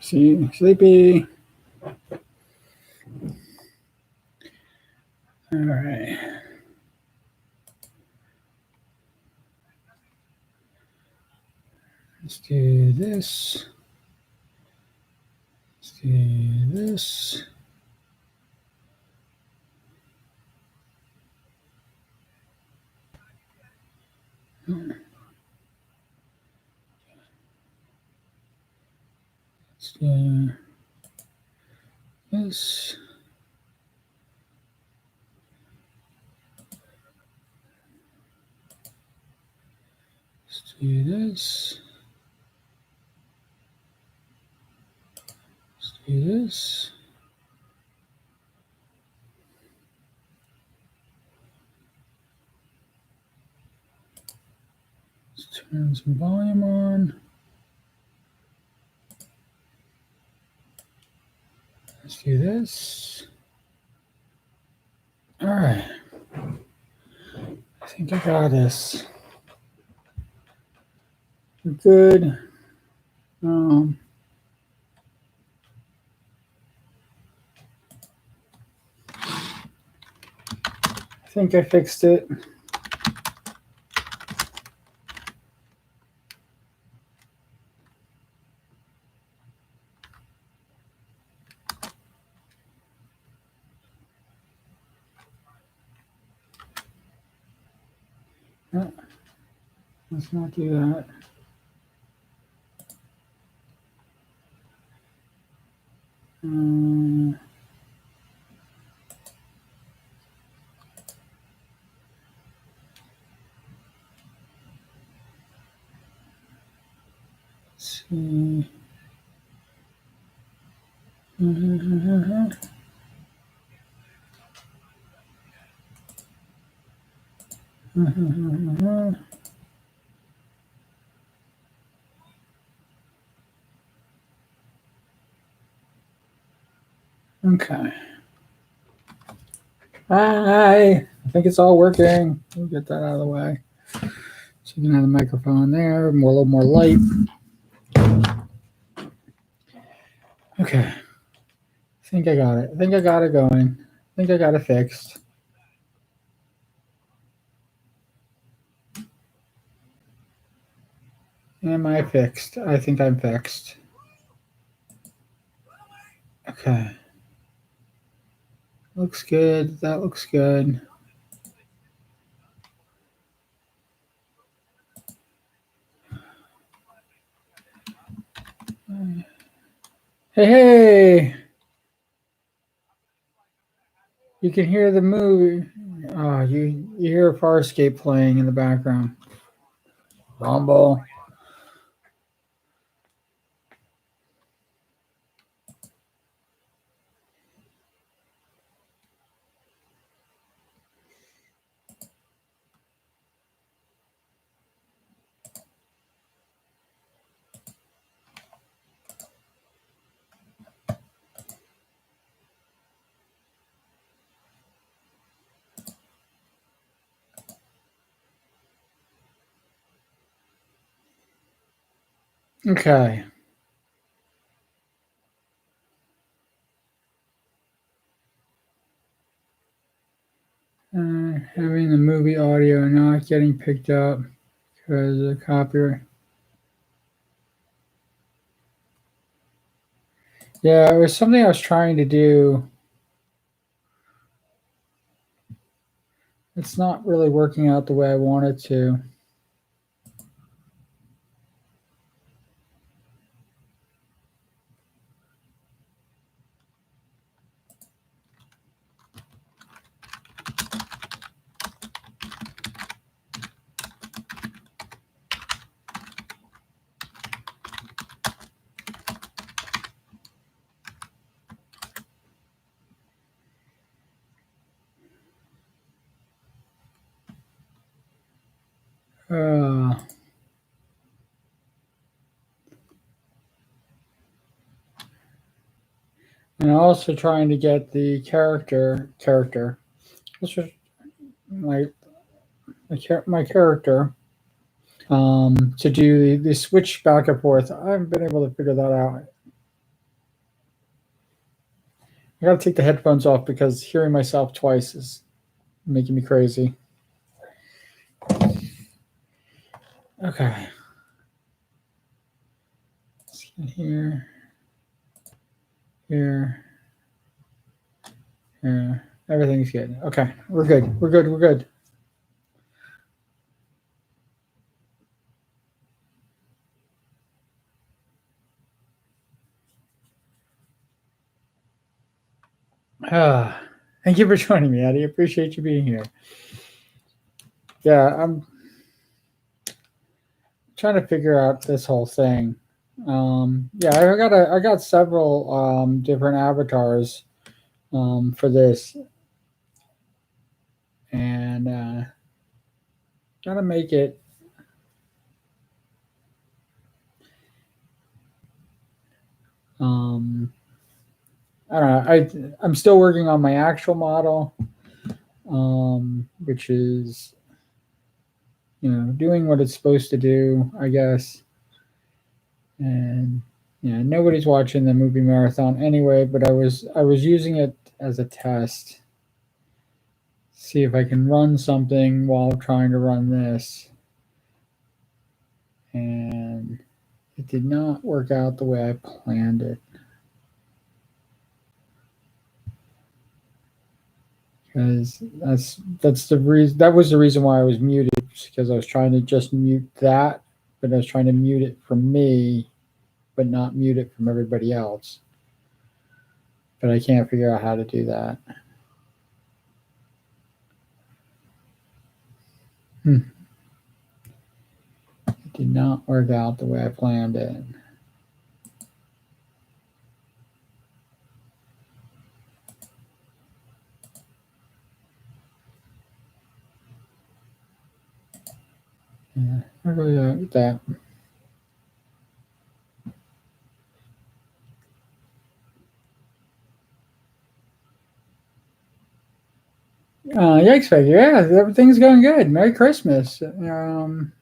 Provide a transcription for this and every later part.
See, sleepy. All right. Let's do this. Let's do this. Let's do this. Let's do this. Let's do this. Let's turn some volume on. Let's do this. All right. I think I got this. We're good. I think I fixed it. No, let's not do that. Let's see. Okay. Hi. I think it's all working. We'll get that out of the way. So you can have the microphone there, a little more light. Okay. I think I got it. I think I got it going. I think I got it fixed. Am I fixed? I think I'm fixed. Okay. Looks good. That looks good. Hey, hey! You can hear the movie. Oh, you hear Farscape playing in the background. Rumble. Okay. Having the movie audio not getting picked up because of copyright. Yeah, it was something I was trying to do. It's not really working out the way I want it to. And also trying to get the character. This was my character to do the switch back and forth. I haven't been able to figure that out. I gotta take the headphones off because hearing myself twice is making me crazy. Okay. Here, here, here. Everything's good. Okay, we're good. We're good. We're good. Thank you for joining me, Eddie. Appreciate you being here. Yeah, I'm trying to figure out this whole thing. Yeah, I got several different avatars for this, and gotta make it. I don't know. I'm still working on my actual model, which is doing what it's supposed to do, I guess. And yeah, nobody's watching the movie marathon anyway, but I was using it as a test. See if I can run something while trying to run this. And it did not work out the way I planned it. Because that's the reason, that was the reason why I was muted, because I was trying to just mute that, but I was trying to mute it from me, but not mute it from everybody else. But I can't figure out how to do that. It did not work out the way I planned it. Yeah, I really like that. Yikes, Peggy. Yeah, everything's going good. Merry Christmas. I'm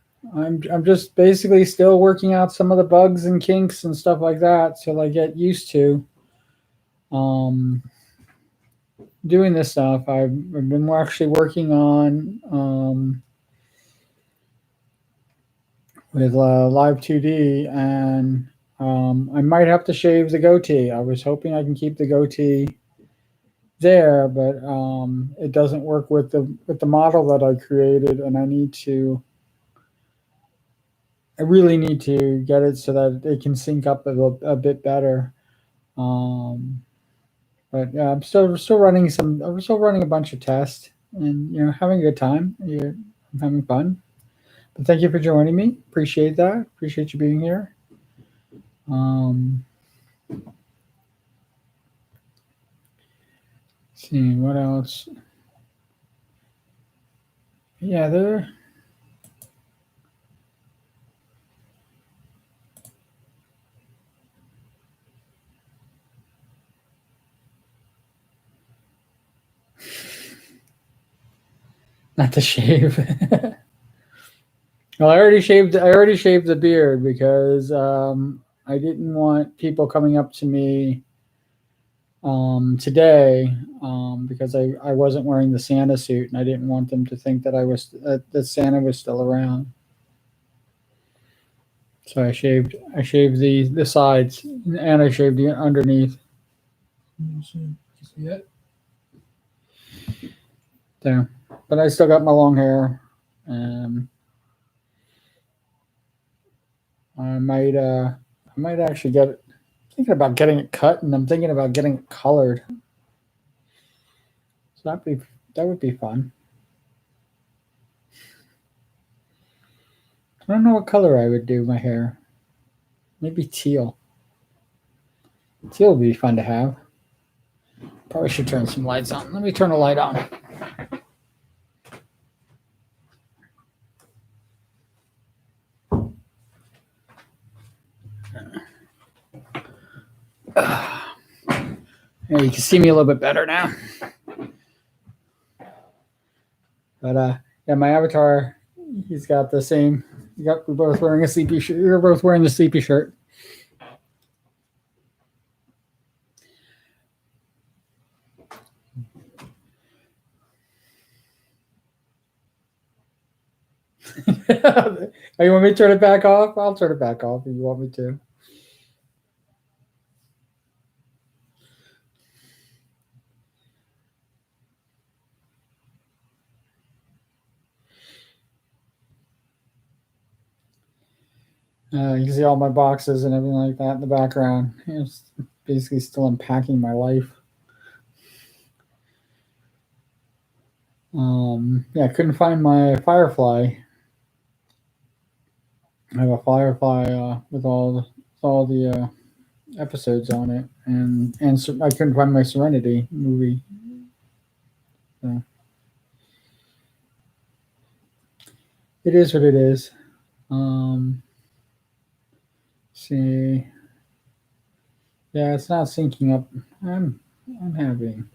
just basically still working out some of the bugs and kinks and stuff like that till I get used to doing this stuff. I've been actually working on with Live 2D, and I might have to shave the goatee. I was hoping I can keep the goatee there, but it doesn't work with the model that I created, and I really need to get it so that it can sync up a bit better. But yeah, I'm still running a bunch of tests, and having a good time. I'm having fun. But thank you for joining me. Appreciate that. Appreciate you being here. See what else. Yeah, there. Not to shave. Well, I already shaved. I already shaved the beard because I didn't want people coming up to me today because I wasn't wearing the Santa suit, and I didn't want them to think that Santa was still around. So I shaved the sides, and I shaved the underneath. You see it? There, but I still got my long hair. I might actually get it. Thinking about getting it cut, and I'm thinking about getting it colored. So that would be fun. I don't know what color I would do my hair. Maybe teal. Teal would be fun to have. Probably should turn some lights on. Let me turn a light on. Yeah, you can see me a little bit better now. But yeah, my avatar, he's got the same Yep, we're both wearing a sleepy shirt. You're both wearing the sleepy shirt. Oh, you want me to turn it back off? I'll turn it back off if you want me to. You can see all my boxes and everything like that in the background. It's basically still unpacking my life. Yeah, I couldn't find my Firefly. I have a Firefly with all the episodes on it, and I couldn't find my Serenity movie. So it is what it is. See, yeah, it's not syncing up. I'm having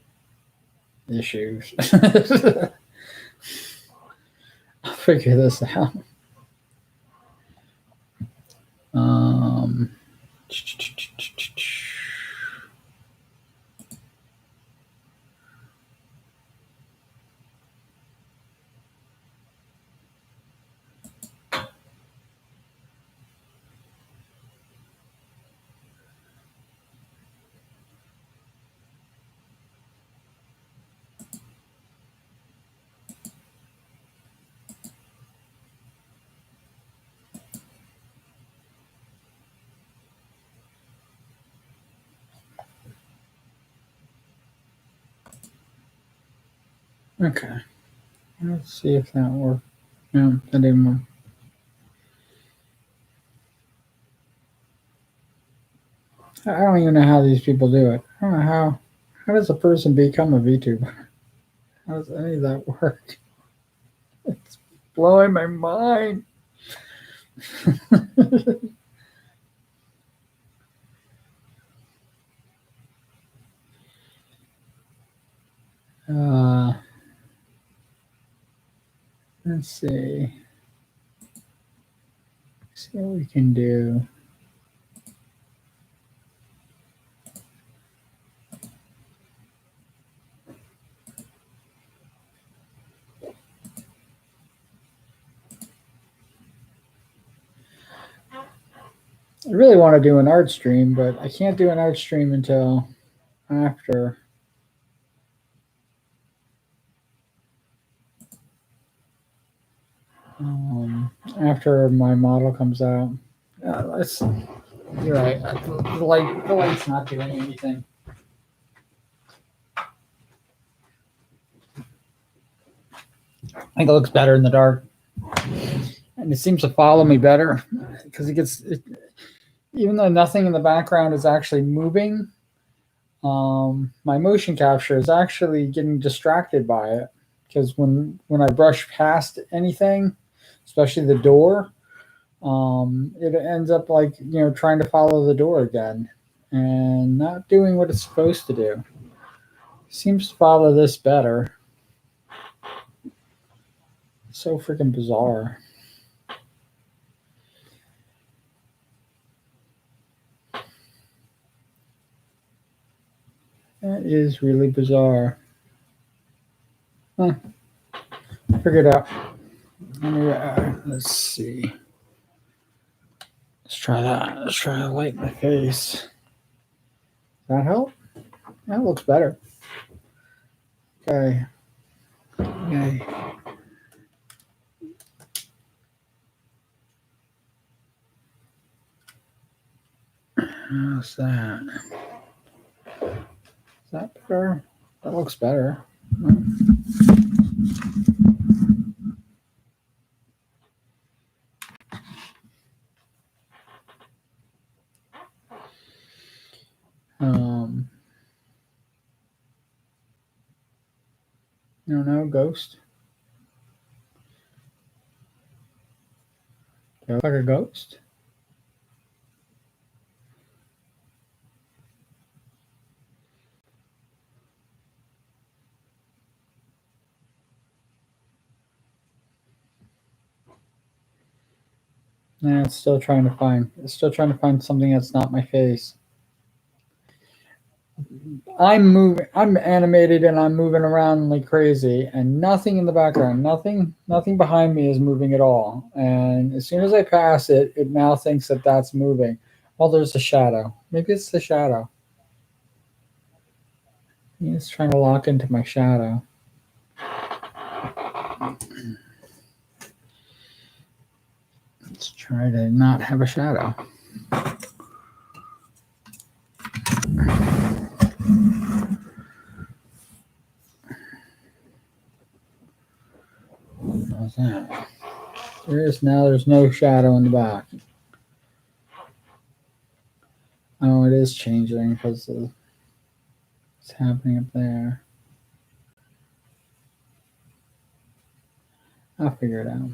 issues. I'll figure this out. Um, okay, let's see if that worked. No, that didn't work. I don't even know how these people do it. I don't know how does a person become a VTuber? How does any of that work? It's blowing my mind. uh, let's see. See what we can do. I really want to do an art stream, but I can't do an art stream until after after my model comes out. Let's. You're right. The light's not doing anything. I think it looks better in the dark, and it seems to follow me better because even though nothing in the background is actually moving. My motion capture is actually getting distracted by it because when I brush past anything, especially the door, it ends up like trying to follow the door again and not doing what it's supposed to do. Seems to follow this better. So freaking bizarre. That is really bizarre. Huh. Figure it out. Let's see. Let's try that. Let's try to light my face. Does that help? That looks better. Okay. Okay. How's that? Is that better? That looks better. No, ghost. Do I look like a ghost? Yeah, it's still trying to find something that's not my face. I'm moving. I'm animated and I'm moving around like crazy, and nothing in the background, nothing behind me is moving at all. And as soon as I pass it, it now thinks that that's moving. Well, there's a shadow. Maybe it's the shadow. It's trying to lock into my shadow. Let's try to not have a shadow. How's that? There's no shadow in the back. Oh, it is changing because of what's happening up there. I'll figure it out.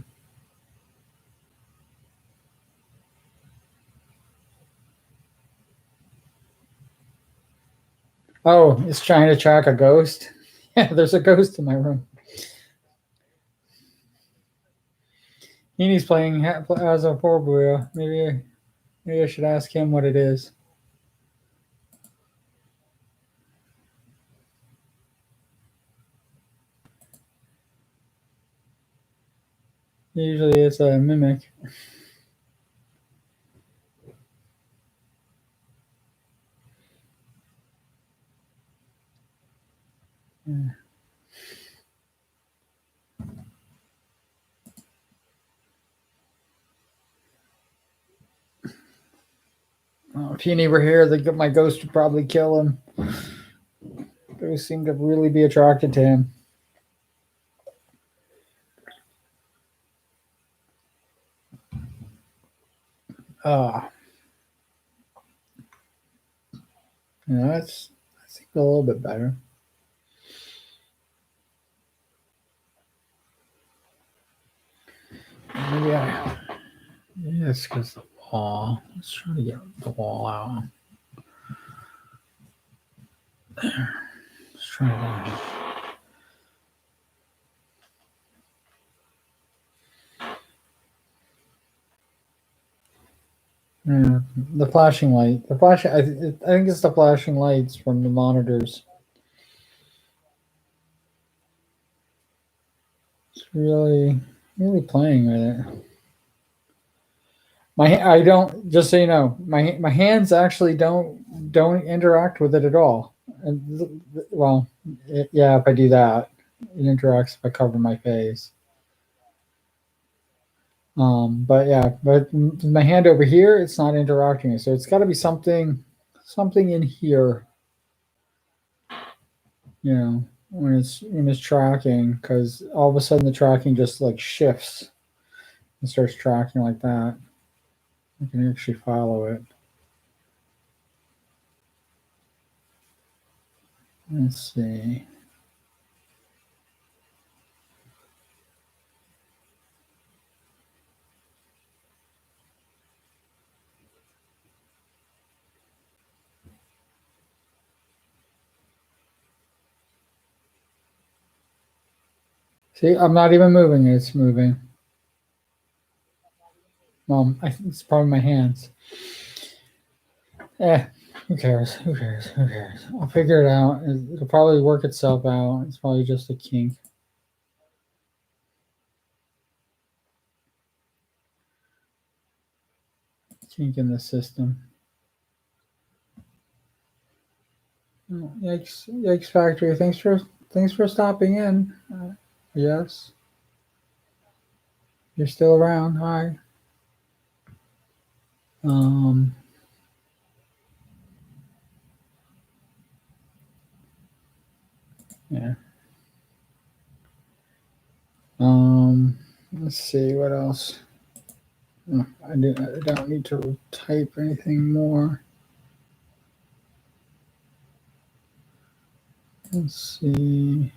Oh, it's trying to track a ghost. Yeah, there's a ghost in my room. Heaney's playing as a four-wheel. Maybe I should ask him what it is. Usually it's a mimic. Yeah. Well, if Heaney were here, my ghost would probably kill him. Ghosts seem to really be attracted to him. Ah, that's I think a little bit better. Maybe I. Yeah, it's because the wall. Let's try to get the wall out. Let's try that. Yeah, the flashing light. The flash. I think it's the flashing lights from the monitors. It's really playing with it. I don't, just so you know, my hands actually don't interact with it at all. Well, yeah, if I do that, it interacts if I cover my face. But yeah, but my hand over here, it's not interacting. So it's got to be something in here, you know, when it's tracking, because all of a sudden the tracking just like shifts and starts tracking like that. I can actually follow it. Let's see. See, I'm not even moving. It's moving. I think it's probably my hands. Eh, who cares? Who cares? Who cares? I'll figure it out. It'll probably work itself out. It's probably just a kink. Kink in the system. Oh, yikes! Yikes factory. Thanks for stopping in. Yes, you're still around. Hi. Um. Yeah. Let's see what else. I don't need to type anything more. Let's see.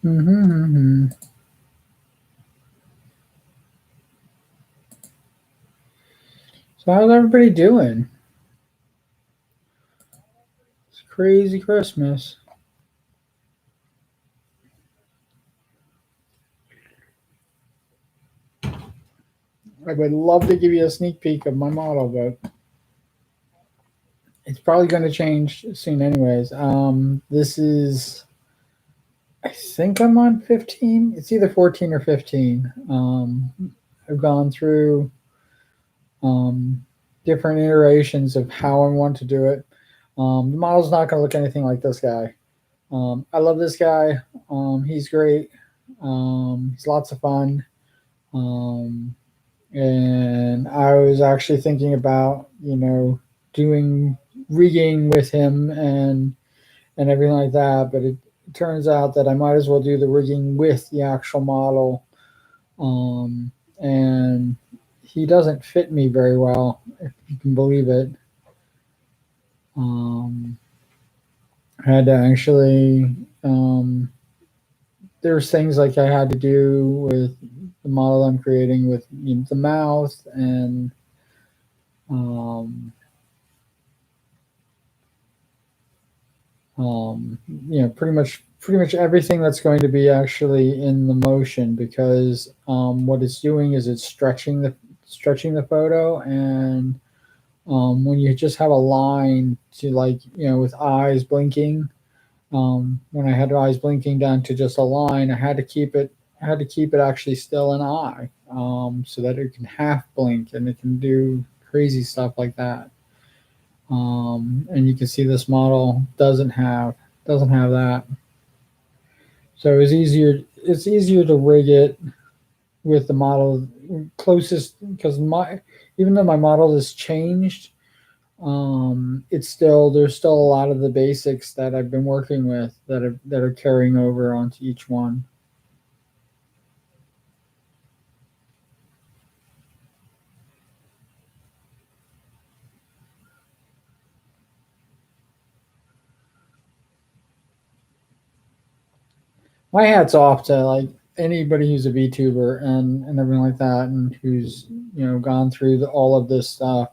Mm-hmm. So how's everybody doing? It's crazy Christmas. I would love to give you a sneak peek of my model, but it's probably going to change soon, anyways. This is, I think I'm on 15. It's either 14 or 15. I've gone through um, different iterations of how I want to do it. The model's not going to look anything like this guy. I love this guy. He's great. He's lots of fun. Um, and I was actually thinking about, doing rigging with him and everything like that. But it turns out that I might as well do the rigging with the actual model. And he doesn't fit me very well, if you can believe it. Um, I had to actually, there's things like I had to do with the model I'm creating with the mouth and um, pretty much everything that's going to be actually in the motion because what it's doing is it's stretching the photo and when you just have a line to like with eyes blinking. When I had eyes blinking down to just a line, I had to keep it actually still an eye, so that it can half blink and it can do crazy stuff like that. And you can see this model doesn't have that. So it's easier to rig it with the model closest because my even though my model has changed, it's still there's still a lot of the basics that I've been working with that are carrying over onto each one. My hat's off to like anybody who's a VTuber and everything like that, and who's gone through all of this stuff.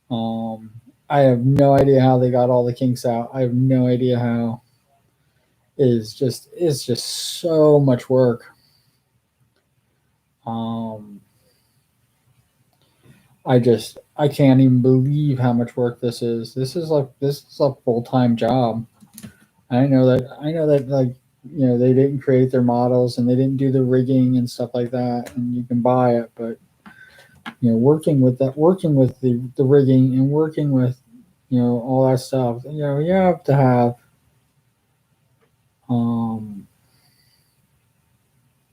Um, I have no idea how they got all the kinks out. I have no idea how. It's just so much work. Um, I can't even believe how much work this is. This is a full time job. I know that like they didn't create their models and they didn't do the rigging and stuff like that, and you can buy it, but working with the rigging and working with all that stuff, you have to have um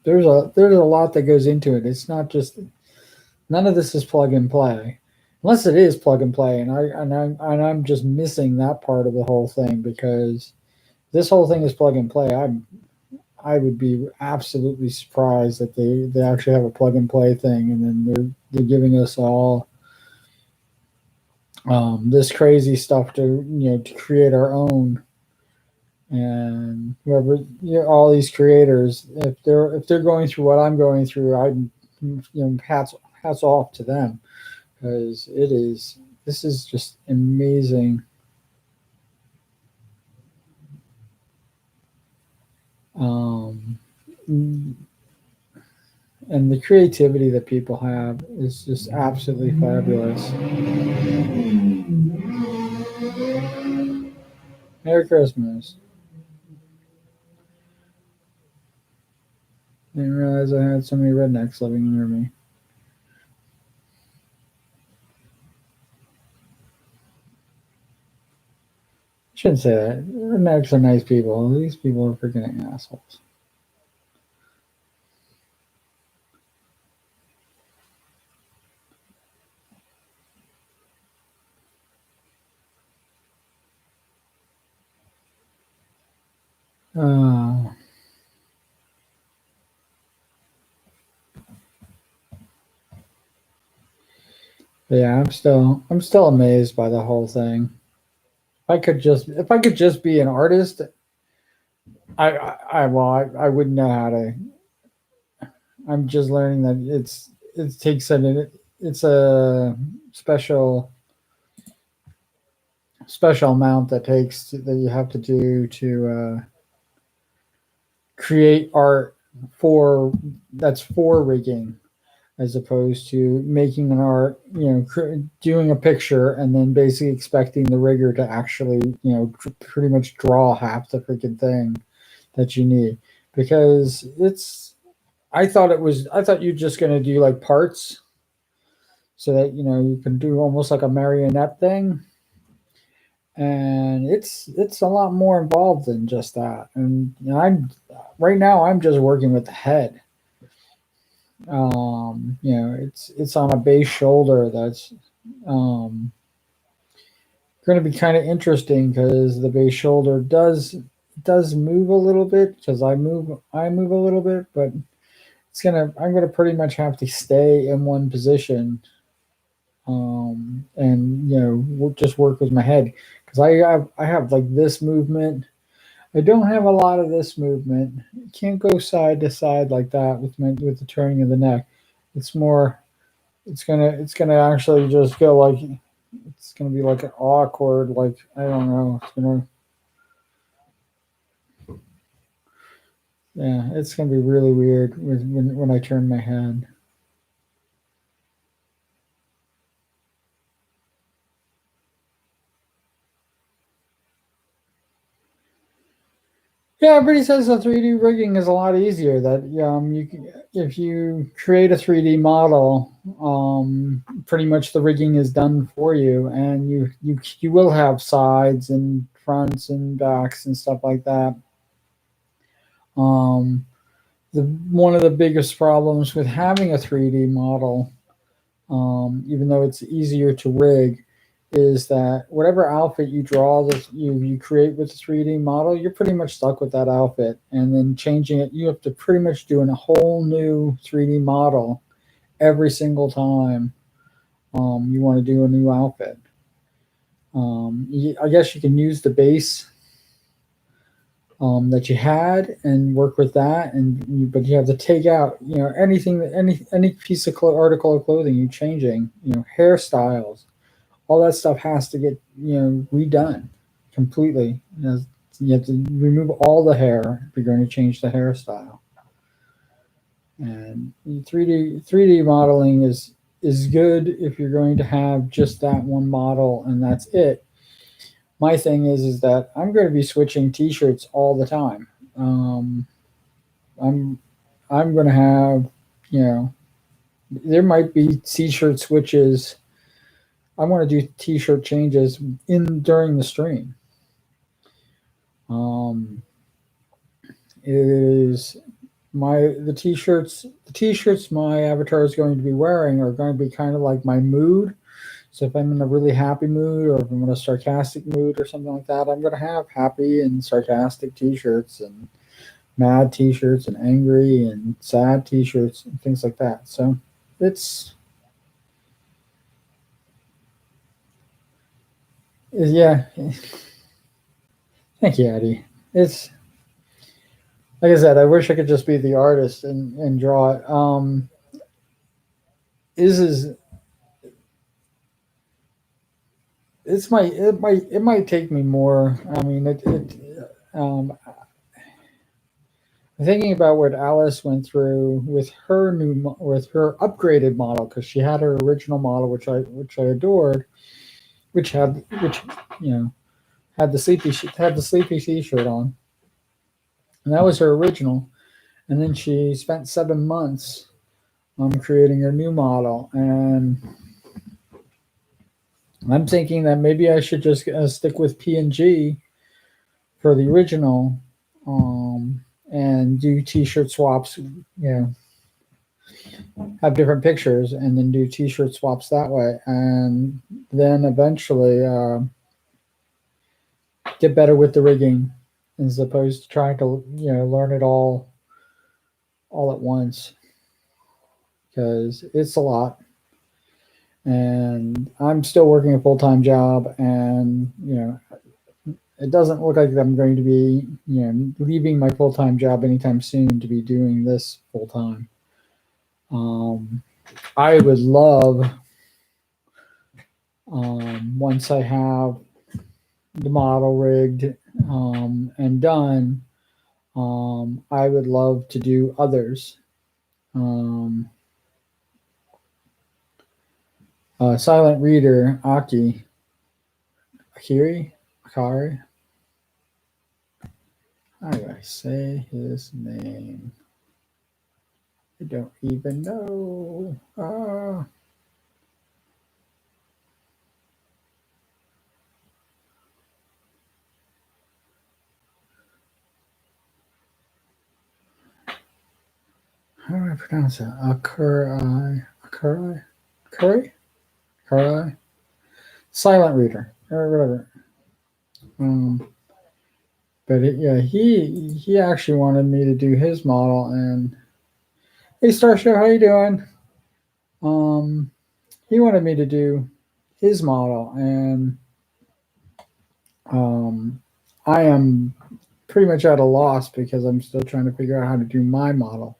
there's a lot that goes into it. It's not just none of this is plug and play. Unless it is plug and play, and I'm just missing that part of the whole thing because this whole thing is plug and play. I would be absolutely surprised that they actually have a plug and play thing, and then they're giving us all this crazy stuff to create our own. And whoever all these creators, if they're going through what I'm going through, hats off to them because this is just amazing. Um, and the creativity that people have is just absolutely fabulous. Merry Christmas. Didn't realize I had so many rednecks living near me. Shouldn't say that. Rednecks are nice people. These people are freaking assholes. Uh, yeah, I'm still amazed by the whole thing. If I could just be an artist I wouldn't know how to. I'm just learning that it takes it's a special amount that you have to do to create art for that's for rigging, as opposed to making an art, doing a picture and then basically expecting the rigger to actually, pretty much draw half the freaking thing that you need. Because I thought you're just going to do like parts so that, you can do almost like a marionette thing. And it's a lot more involved than just that. And I'm right now I'm just working with the head. It's on a base shoulder that's um, going to be kind of interesting because the base shoulder does move a little bit because I move a little bit, but I'm gonna pretty much have to stay in one position, and just work with my head because I have like this movement. I don't have a lot of this movement. Can't go side to side like that with the turning of the neck. It's more. It's gonna actually just go like it's gonna be like an awkward, like I don't know. It's gonna be really weird when I turn my head. Yeah, everybody says the 3D rigging is a lot easier. That if you create a 3D model, pretty much the rigging is done for you, and you will have sides and fronts and backs and stuff like that. Um, One of the biggest problems with having a 3D model, even though it's easier to rig, is that whatever outfit you draw that you create with the 3D model, you're pretty much stuck with that outfit. And then changing it, you have to pretty much do a whole new 3D model every single time you want to do a new outfit. I guess you can use the base that you had and work with that, but you have to take out anything that any piece of article of clothing you're changing, hairstyles, all that stuff has to get redone completely. You have to remove all the hair if you're going to change the hairstyle. And 3D modeling is good if you're going to have just that one model and that's it. My thing is that I'm going to be switching T-shirts all the time. Um, I'm I'm going to have you know there might be T-shirt switches. I want to do T-shirt changes in during the stream. Um, is my the T-shirts my avatar is going to be wearing are going to be kind of like my mood. So if I'm in a really happy mood or if I'm in a sarcastic mood or something like that, I'm going to have happy and sarcastic T-shirts and mad T-shirts and angry and sad T-shirts and things like that. So it's yeah. Thank you, Eddie. It's like I said. I wish I could just be the artist and draw it. Is it might take me more. I mean, I'm thinking about what Alice went through with her upgraded model because she had her original model, which I adored, which you know had the sleepy T-shirt on, and that was her original. And then she spent 7 months creating her new model, and I'm thinking that maybe I should just stick with PNG for the original, and do T-shirt swaps. Have different pictures, and then do T-shirt swaps that way, and then eventually get better with the rigging, as opposed to trying to learn it all at once because it's a lot. And I'm still working a full time job, and it doesn't look like I'm going to be, leaving my full-time job anytime soon to be doing this full-time. I would love, once I have the model rigged and done, I would love to do others. Silent Reader, Akari. How do I say his name? I don't even know. All how do I pronounce it? Akari? Silent Reader, or whatever. But he actually wanted me to do his model, and hey, Starshow, how you doing? He wanted me to do his model, and I am pretty much at a loss because I'm still trying to figure out how to do my model.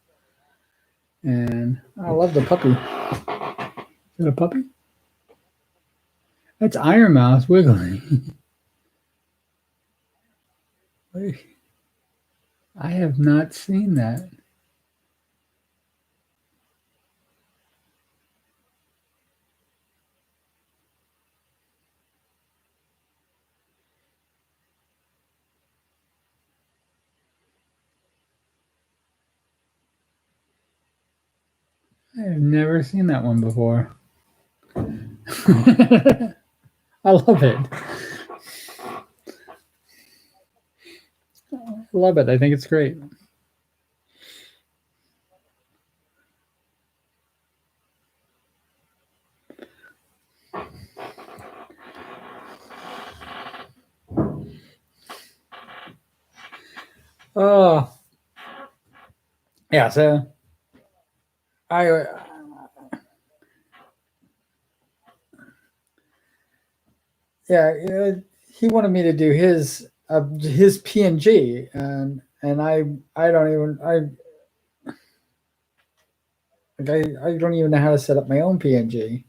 And I love the puppy. Is it a puppy? That's Iron Mouse wiggling. Wait, I have not seen that. I have never seen that one before. I love it. I love it. I think it's great. Oh, yeah. So I he wanted me to do his PNG, and I don't even I don't even know how to set up my own PNG,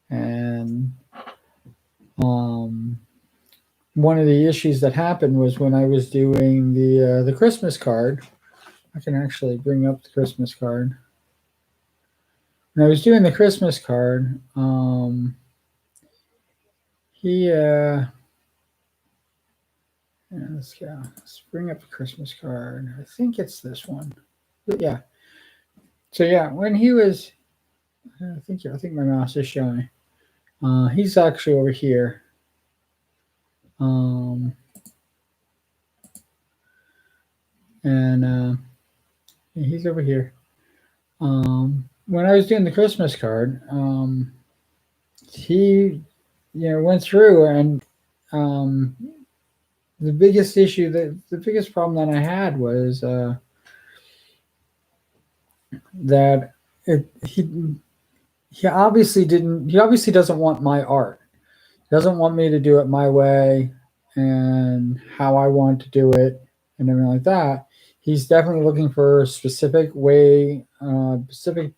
and one of the issues that happened was when I was doing the Christmas card. I can actually bring up the Christmas card. When I was doing the Christmas card, let's go. Let's bring up the Christmas card. I think it's this one. But yeah. So yeah, when he was, I think my mouse is showing. He's actually over here. And he's over here. When I was doing the Christmas card, he, went through, and the biggest issue, the biggest problem that I had was that he obviously doesn't want my art. He doesn't want me to do it my way and how I want to do it and everything like that. He's definitely looking for a specific way, specific.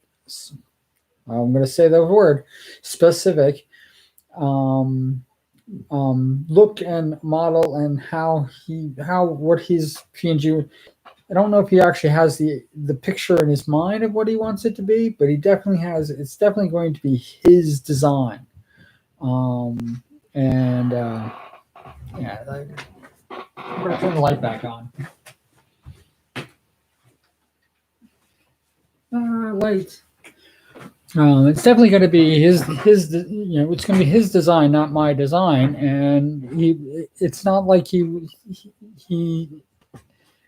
I'm going to say the word specific. Look and model and what his PNG. I don't know if he actually has the picture in his mind of what he wants it to be, but he definitely has. It's definitely going to be his design. And yeah, I'm gonna turn the light back on. Light. It's definitely going to be his. It's going to be his design, not my design. And it's not like he.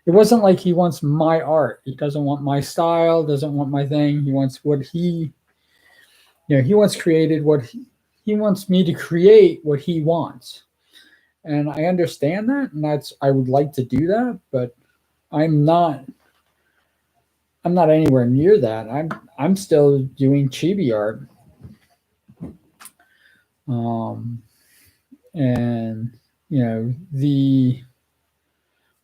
It wasn't like he wants my art. He doesn't want my style. Doesn't want my thing. He wants what he. He wants created what he wants me to create what he wants. And I understand that, and I would like to do that, but I'm not anywhere near that. I'm still doing chibi art. And the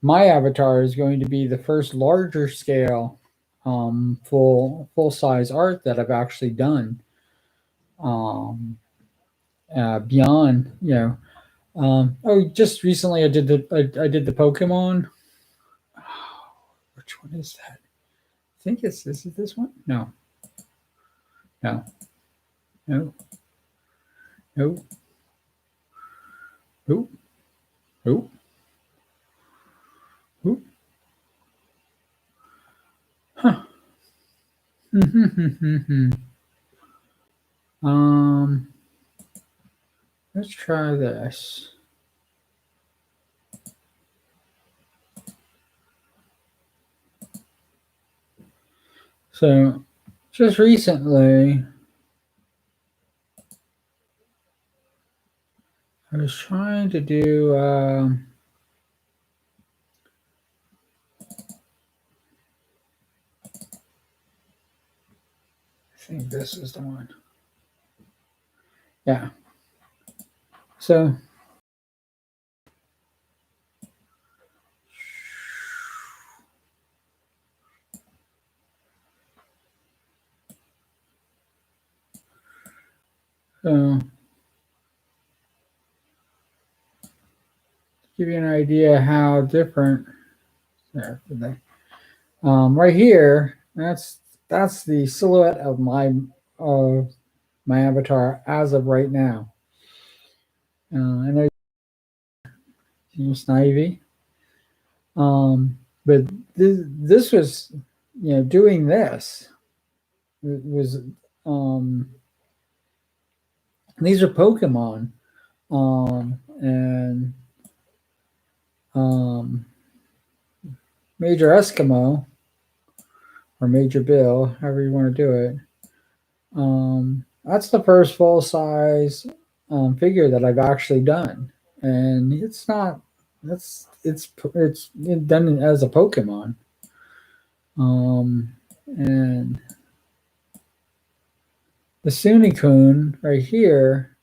my avatar is going to be the first larger scale full size art that I've actually done. Um, beyond just recently I did the Pokemon. Which one is that? I think is it this one? No, no, no, no, no, no, no. Huh. um, let's try this. So, just recently, I was trying to do. I think this is the one. Yeah. So, so give you an idea how different. There, right here, that's the silhouette of my avatar as of right now. And there's Snivy. But this was, doing this was, these are Pokemon, and Major Eskimo or Major Bill, however you want to do it. That's the first full size figure that I've actually done, and it's not. It's done as a Pokemon. And the Sunicune right here,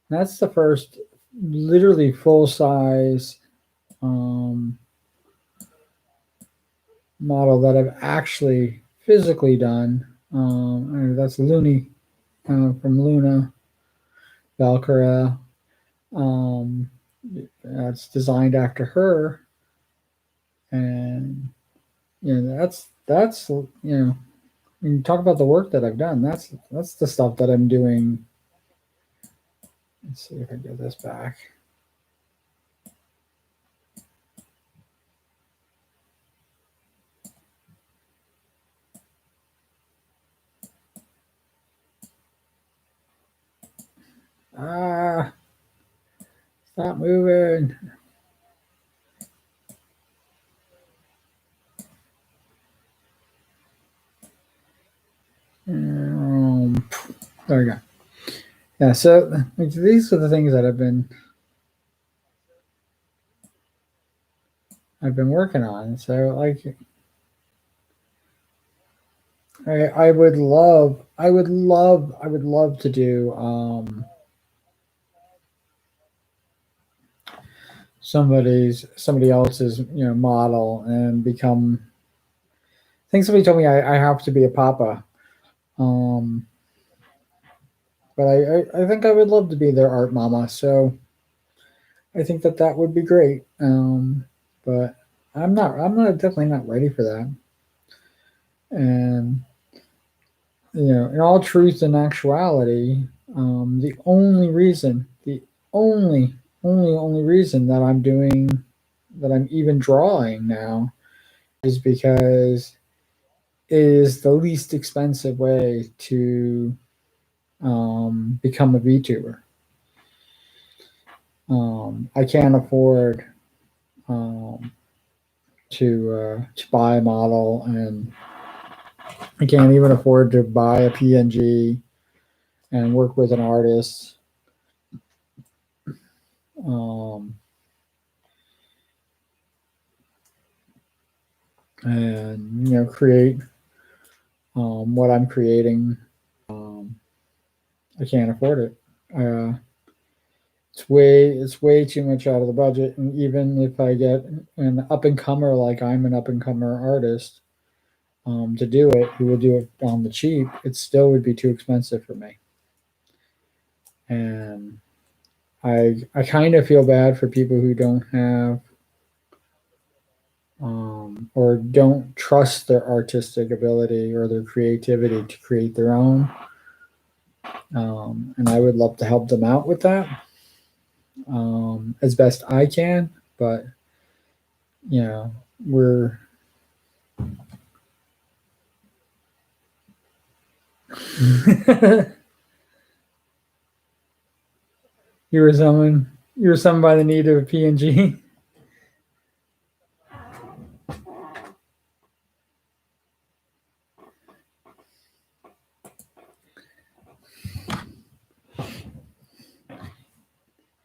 that's the first literally full size model that I've actually physically done. That's Looney from Luna, Valkyra. That's designed after her, and that's when you talk about the work that I've done. That's the stuff that I'm doing. Let's see if I get this back. Stop moving. There we go. Yeah, so these are the things that I've been working on. So like I would love to do somebody else's model and become. I think somebody told me I have to be a papa, um, but I think I would love to be their art mama. So I think that would be great. But I'm not definitely not ready for that. And in all truth and actuality, the only reason that I'm even drawing now is because it is the least expensive way to become a VTuber. I can't afford to buy a model, and I can't even afford to buy a PNG and work with an artist. And create what I'm creating. I can't afford it. it's way too much out of the budget. And even if I get an up and comer, like I'm an up and comer artist, to do it, who will do it on the cheap, it still would be too expensive for me. And I kind of feel bad for people who don't have or don't trust their artistic ability or their creativity to create their own. And I would love to help them out with that as best I can. But you know, we're you were someone by the need of a PNG.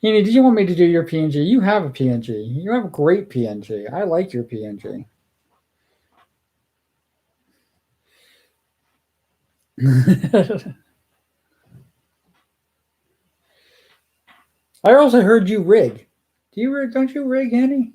Heaney, did you want me to do your PNG? You have a PNG. You have a great PNG. I like your PNG. I also heard you rig. Do you rig? Don't you rig, Henny?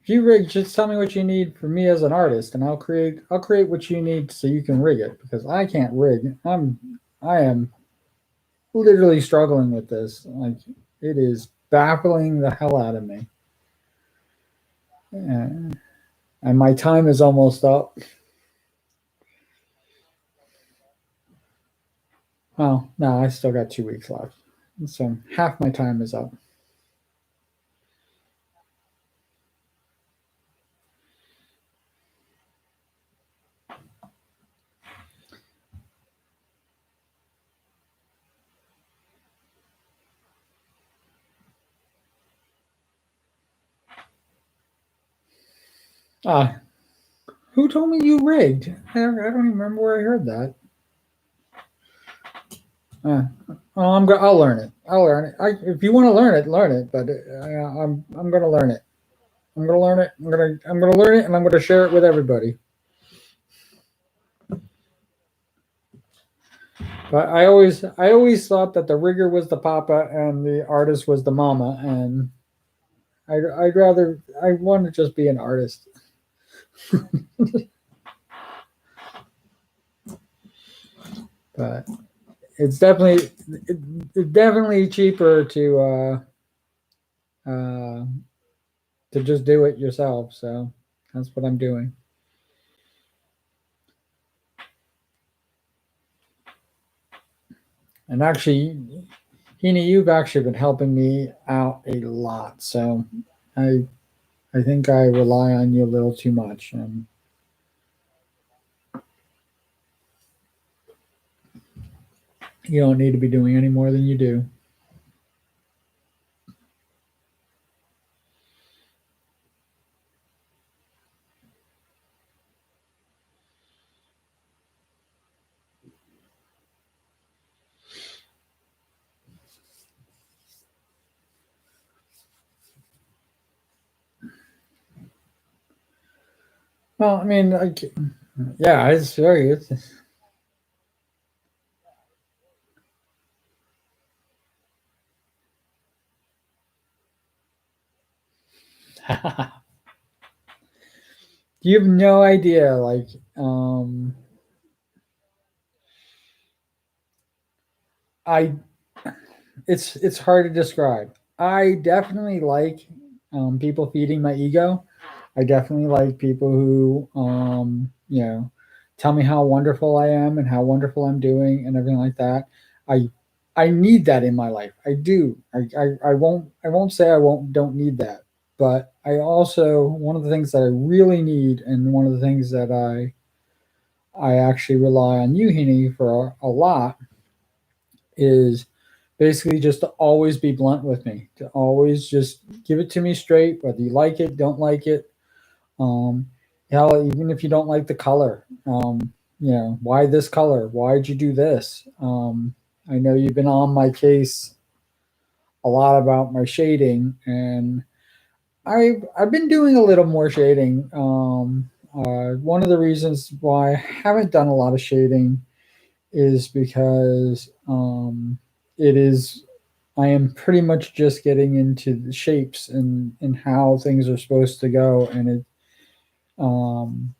If you rig, just tell me what you need for me as an artist, and I'll create what you need so you can rig it because I can't rig. I am literally struggling with this. Like it is baffling the hell out of me. And my time is almost up. Well, no, I still got 2 weeks left. So half my time is up. Ah, who told me you rigged? I don't even remember where I heard that. Uh, I'll learn it. I'll learn it. If you want to learn it, learn it. But I'm going to learn it. I'm going to learn it. I'm going to learn it, and I'm going to share it with everybody. But I always thought that the rigger was the papa and the artist was the mama, and I want to just be an artist. But it's definitely cheaper uh, to just do it yourself. So that's what I'm doing. And actually, Heaney, you've actually been helping me out a lot. So I I think I rely on you a little too much, and you don't need to be doing any more than you do. Well, I mean, yeah, it's very. You have no idea, like, I. It's hard to describe. I definitely like people feeding my ego. I definitely like people who, tell me how wonderful I am and how wonderful I'm doing and everything like that. I I need that in my life. I do. I won't say I won't don't need that. But I also one of the things that I really need and one of the things that I actually rely on you, Heaney, for a lot is basically just to always be blunt with me, to always just give it to me straight, whether you like it, don't like it. Um, Hell, even if you don't like the color, why this color? Why'd you do this? I know you've been on my case a lot about my shading, and I've been doing a little more shading. One of the reasons why I haven't done a lot of shading is because it is I am pretty much just getting into the shapes and how things are supposed to go, and it um,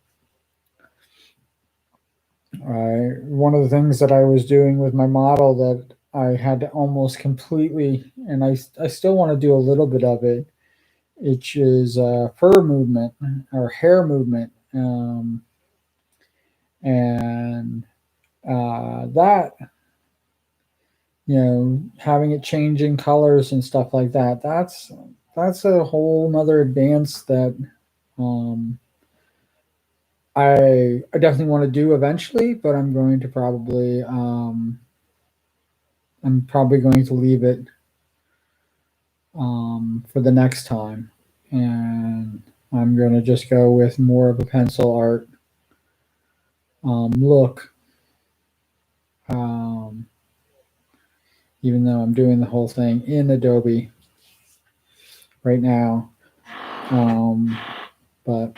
one of the things that I was doing with my model that I had to almost completely, and I still want to do a little bit of it, which is fur movement or hair movement, and that having it changing colors and stuff like that. That's a whole nother advance that um, I definitely want to do eventually, but I'm probably going to leave it for the next time, and I'm going to just go with more of a pencil art look. Um, Even though I'm doing the whole thing in Adobe right now, um, but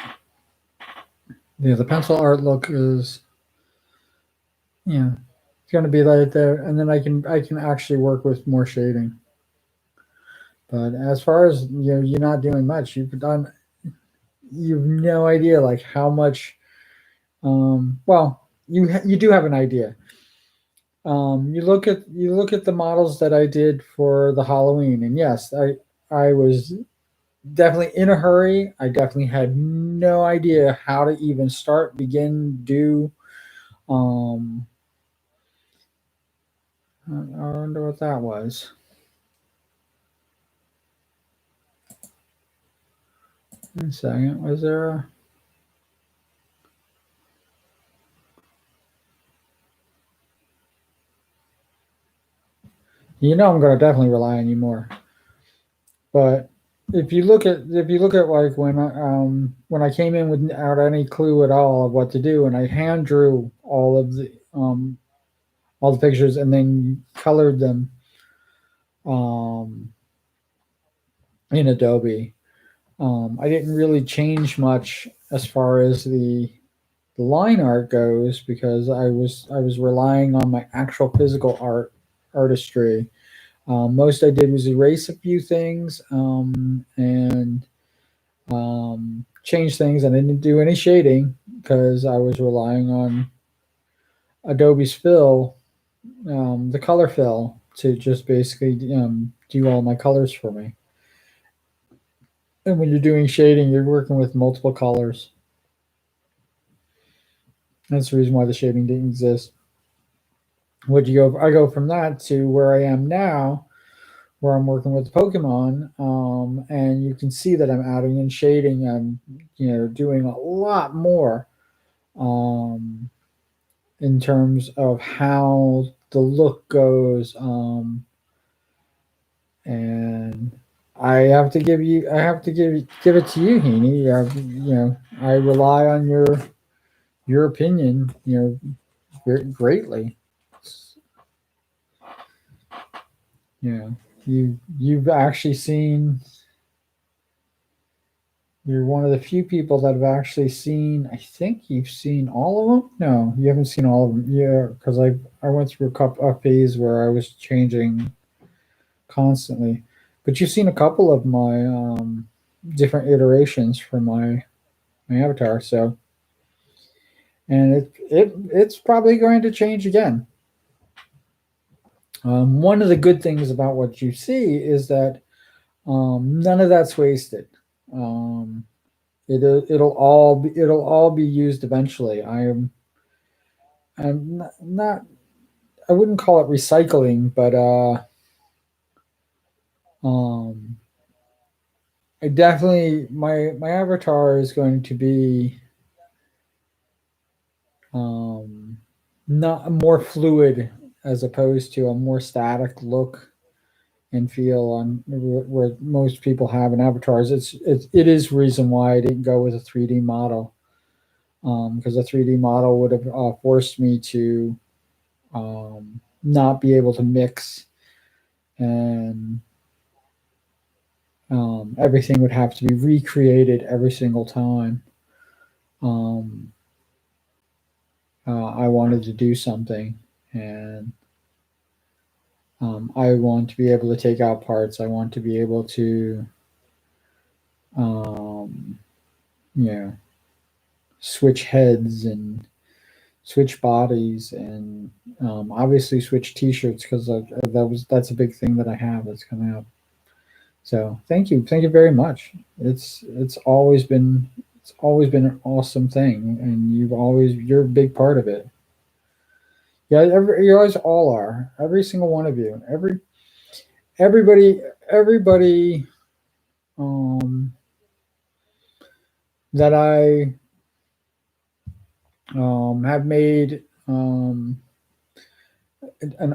yeah, the pencil art look is it's going to be right there, and then I can actually work with more shading. But as far as you're not doing much. You've no idea like how much. Well, you do have an idea. You look at the models that I did for the Halloween, and yes, I was definitely in a hurry. I definitely had no idea how to even start, begin, do. Um, I wonder what that was. One second. Was there a? I'm going to definitely rely on you more. But if you look at like when I came in without any clue at all of what to do, and I hand drew all the pictures and then colored them um, in Adobe. I didn't really change much as far as the line art goes because I was relying on my actual physical artistry. Most I did was erase a few things and change things. I didn't do any shading because I was relying on Adobe's fill, the color fill, to just basically do all my colors for me. And when you're doing shading, you're working with multiple colors. That's the reason why the shading didn't exist. Would you go? I go from that to where I am now, where I'm working with Pokemon, and you can see that I'm adding in shading. I'm doing a lot more um, in terms of how the look goes, and I have to give it to you, Heaney. I rely on your opinion, greatly. Yeah, you've actually seen. You're one of the few people that have actually seen. I think you've seen all of them. No, you haven't seen all of them. Yeah, because I went through a phase where I was changing constantly, but you've seen a couple of my different iterations for my avatar. So, and it's probably going to change again. One of the good things about what you see is that none of that's wasted. Um, it'll all be used eventually. I'm not I wouldn't call it recycling, but um, I definitely my avatar is going to be um, not more fluid as opposed to a more static look and feel on where most people have in avatars. It is reason why I didn't go with a 3D model because a 3D model would have forced me to not be able to mix and everything would have to be recreated every single time I wanted to do something. And I want to be able to take out parts. I want to be able to, um, you know, switch heads and switch bodies, and obviously switch T-shirts, because that's a big thing that I have that's coming up. So thank you very much. It's always been an awesome thing, and you're a big part of it. Yeah, you guys all are. Every single one of you. Everybody um, that I have made an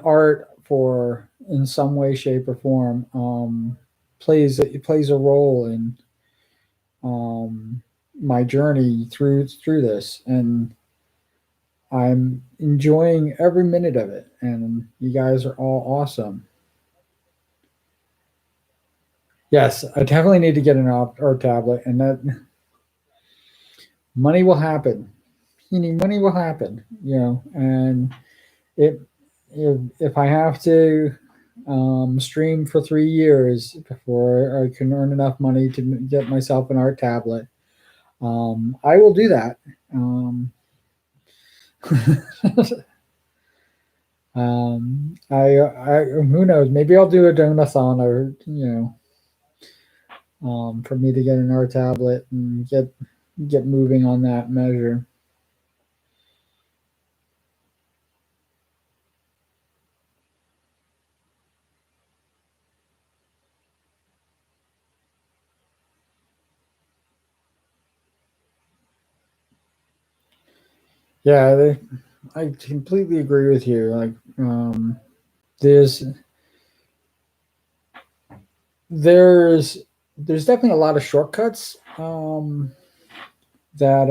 art for in some way, shape, or form plays a role in my journey through this, and I'm enjoying every minute of it. And you guys are all awesome. Yes, I definitely need to get an art tablet, and that money will happen. Money will happen, and it if I have to stream for 3 years before I can earn enough money to get myself an art tablet, I will do that. I who knows? Maybe I'll do a donathon, or for me to get an art tablet and get moving on that measure. Yeah, I completely agree with you. Like, there's there's there's definitely a lot of shortcuts that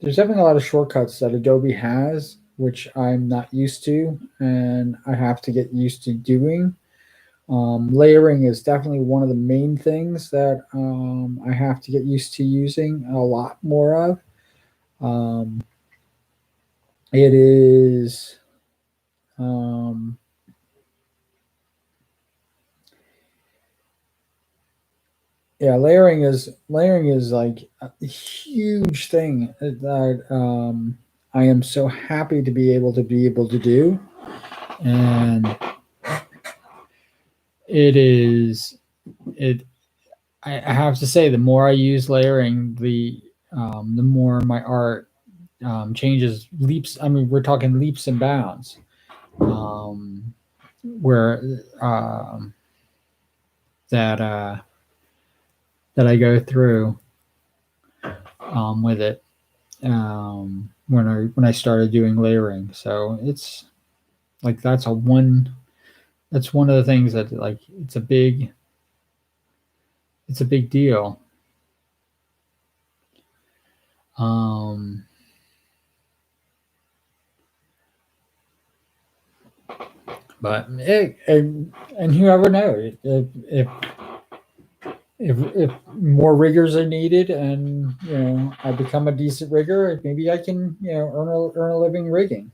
there's definitely a lot of shortcuts that Adobe has, which I'm not used to, and I have to get used to doing. Layering is definitely one of the main things that I have to get used to using a lot more of. Um, it is um, Yeah, layering is like a huge thing that I am so happy to be able to do, and it is it. I have to say, the more I use layering, the more my art changes leaps. I mean, we're talking leaps and bounds. Where that that I go through with it when I started doing layering. So it's like that's one of the things that, like, it's a big deal. Um, but and you never know if more riggers are needed, and I become a decent rigger, maybe I can earn a living rigging.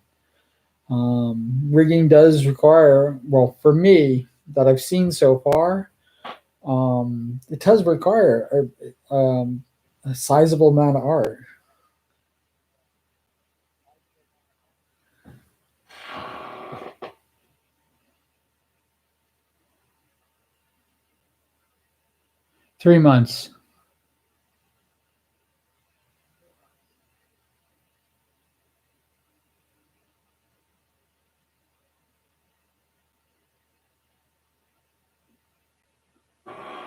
Rigging does require, well, for me, that I've seen so far, it does require a sizable amount of art. 3 months.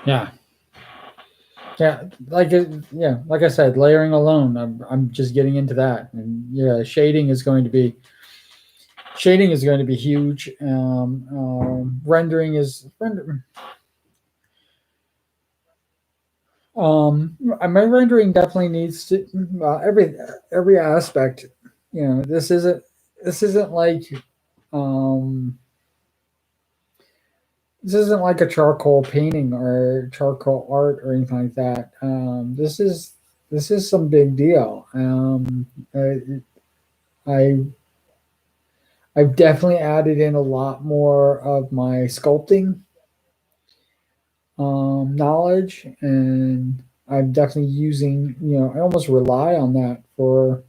Yeah, yeah, like I said, layering alone, I'm just getting into that, and yeah, shading is going to be huge. My rendering definitely needs to, every aspect. This isn't like um this isn't like a charcoal painting or charcoal art or anything like that. This is some big deal. I I've definitely added in a lot more of my sculpting knowledge, and I'm definitely using. I almost rely on that for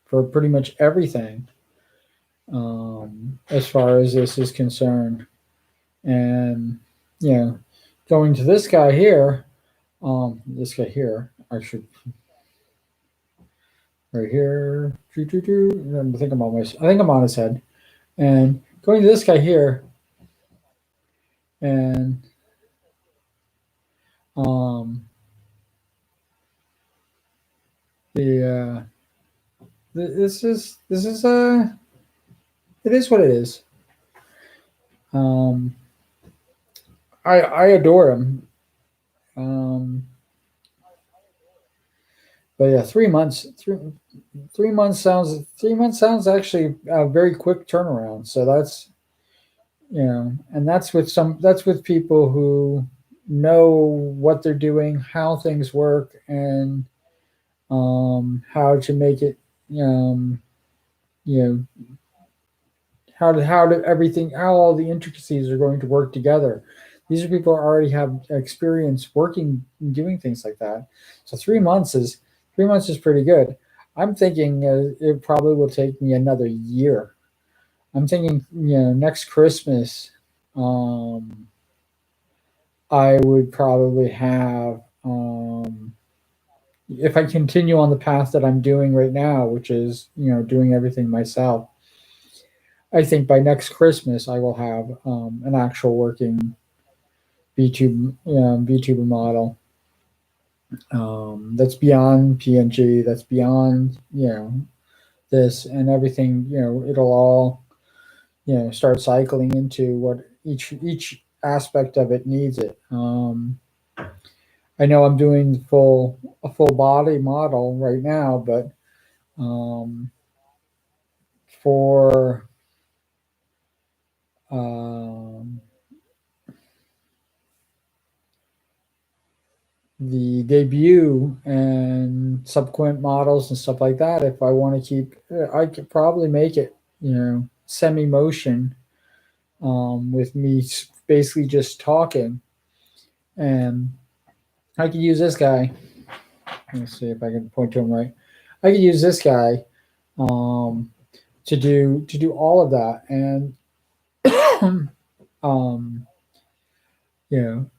pretty much everything as far as this is concerned. And you know, going to this guy here, I should right here. I think I think I'm on his head. And going to this guy here, and um, the this is it is what it is. Um, I adore him. Um, but yeah, 3 months. 3 months sounds actually a very quick turnaround. So that's and that's with people who know what they're doing, how things work, and how to make it um, you know how to everything how all the intricacies are going to work together. These are people who already have experience working and doing things like that. So 3 months is pretty good. I'm thinking it probably will take me another year. I'm thinking next Christmas, um, I would probably have if I continue on the path that I'm doing right now, which is doing everything myself. I think by next Christmas I will have an actual working VTuber model that's beyond PNG, that's beyond this and everything. It'll all start cycling into what each aspect of it needs it. I know I'm doing a full body model right now, but um, for um, the debut and subsequent models and stuff like that, if I want to keep, I could probably make it, semi motion with me basically just talking, and I could use this guy. Let's see if I can point to him right. I could use this guy um, to do all of that, and um, you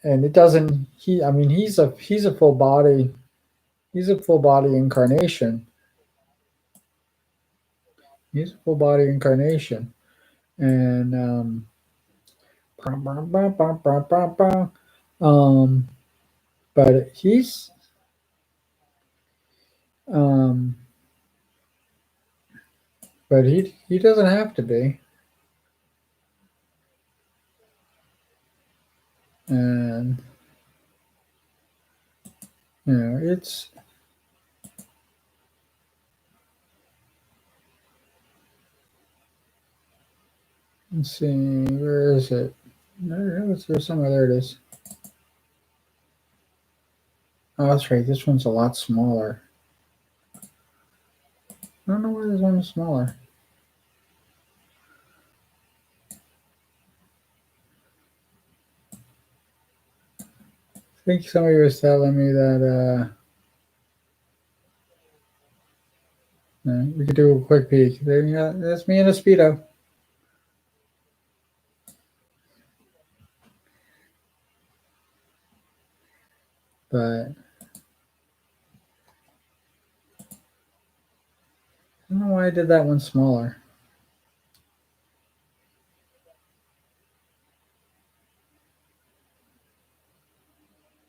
and it doesn't. I mean, he's a full body. He's a full body incarnation. He's a full body incarnation, and um, but um, but he doesn't have to be, and it's let's see, where is it? There's somewhere. There it is. Oh, that's right. This one's a lot smaller. I don't know why this one is smaller. I think somebody was telling me that we could do a quick peek. There you go. That's me in a Speedo. But I don't know why I did that one smaller.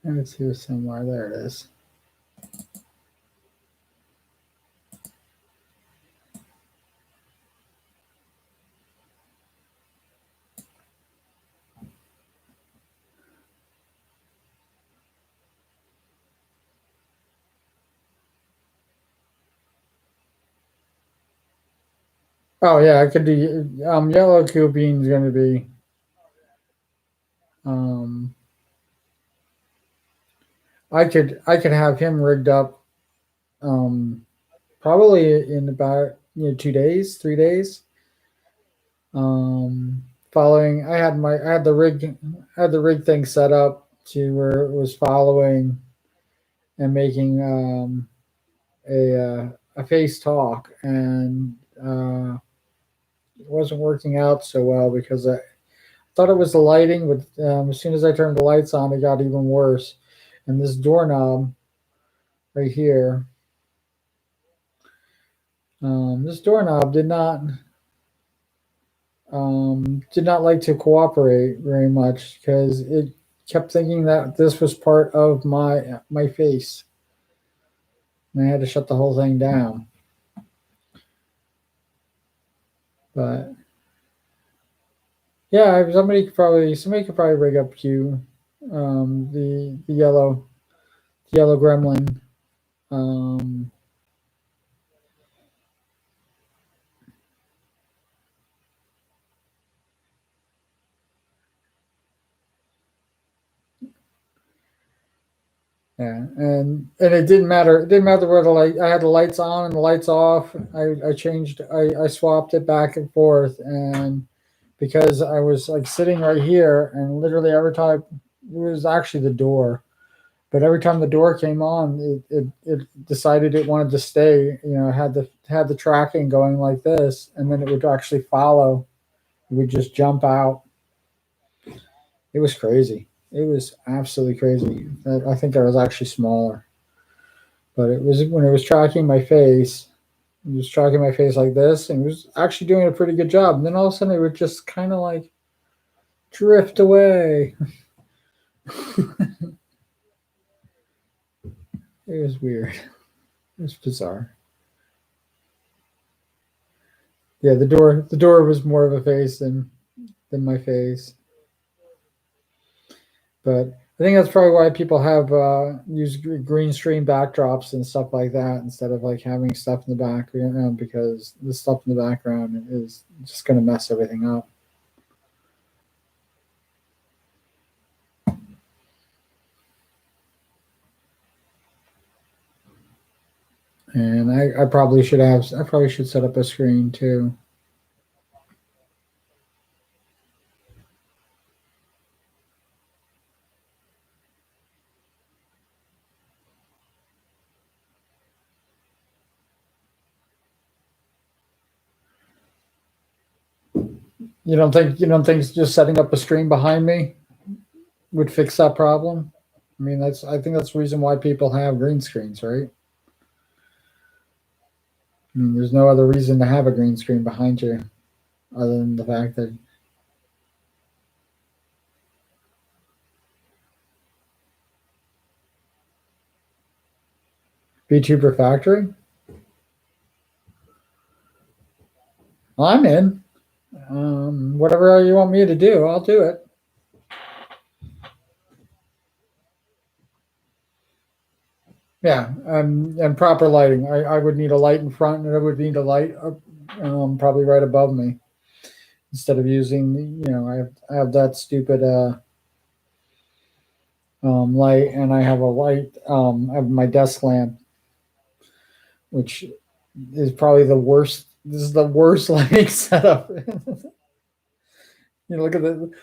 It's here somewhere. There it is. Oh yeah, I could do. Yellow Cubine's going to be. Um, I could have him rigged up. Probably in about 2 days, 3 days. Um, following, I had the rig thing set up to where it was following and making a face talk, and it wasn't working out so well because I thought it was the lighting, but as soon as I turned the lights on, it got even worse. And this doorknob right here, this doorknob did not like to cooperate very much because it kept thinking that this was part of my face, and I had to shut the whole thing down. But yeah, somebody could probably rig up Q, the yellow gremlin. Um, yeah, and it didn't matter. It didn't matter where the light. I had the lights on and the lights off. I changed. I swapped it back and forth, and because I was like sitting right here, and literally every time it was actually the door, but every time the door came on, it decided it wanted to stay. It had the tracking going like this, and then it would actually follow. It would just jump out. It was crazy. It was absolutely crazy. I think I was actually smaller, but it was when it was tracking my face. It was tracking my face like this, and it was actually doing a pretty good job. And then all of a sudden, it would just kind of like drift away. It was weird. It was bizarre. Yeah, the door was more of a face than my face. But I think that's probably why people have use green screen backdrops and stuff like that instead of like having stuff in the background, because the stuff in the background is just going to mess everything up. And I probably should set up a screen too. You don't think just setting up a screen behind me would fix that problem? I think that's the reason why people have green screens, right? There's no other reason to have a green screen behind you other than the fact that VTuber Factory. I'm in. Whatever you want me to do, I'll do it. Yeah, and proper lighting. I would need a light in front, and I would need a light probably right above me instead of using. I have that stupid light, and I have a light. I have my desk lamp, which is probably the worst. This is the worst lighting setup. Look at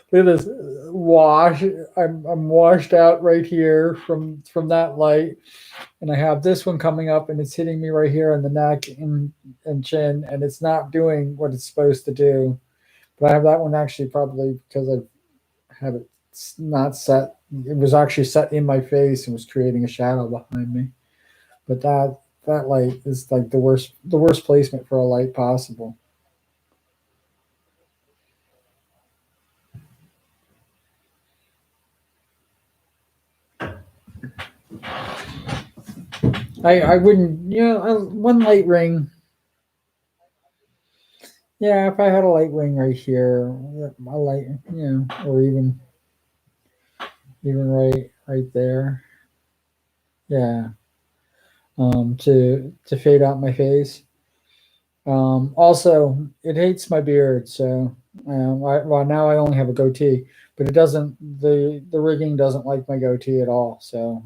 this wash. I'm washed out right here from that light, and I have this one coming up, and it's hitting me right here on the neck and chin, and it's not doing what it's supposed to do. But I have that one actually probably because I've had it not set. It was actually set in my face and was creating a shadow behind me. But that light is like the worst placement for a light possible. I wouldn't, one light ring. Yeah, if I had a light ring right here, a light, or even right there. Yeah, to fade out my face. Also, it hates my beard, so well now I only have a goatee, but it doesn't. The rigging doesn't like my goatee at all. So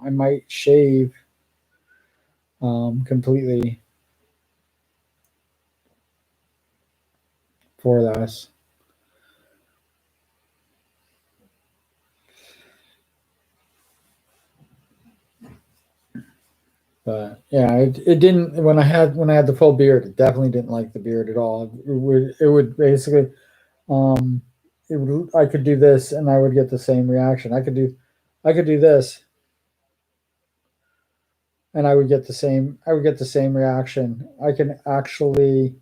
I might shave completely for this. But yeah, it didn't when I had the full beard. It definitely didn't like the beard at all. It would basically it would I could do this and I would get the same reaction. I could do this and I would get the same reaction. I can actually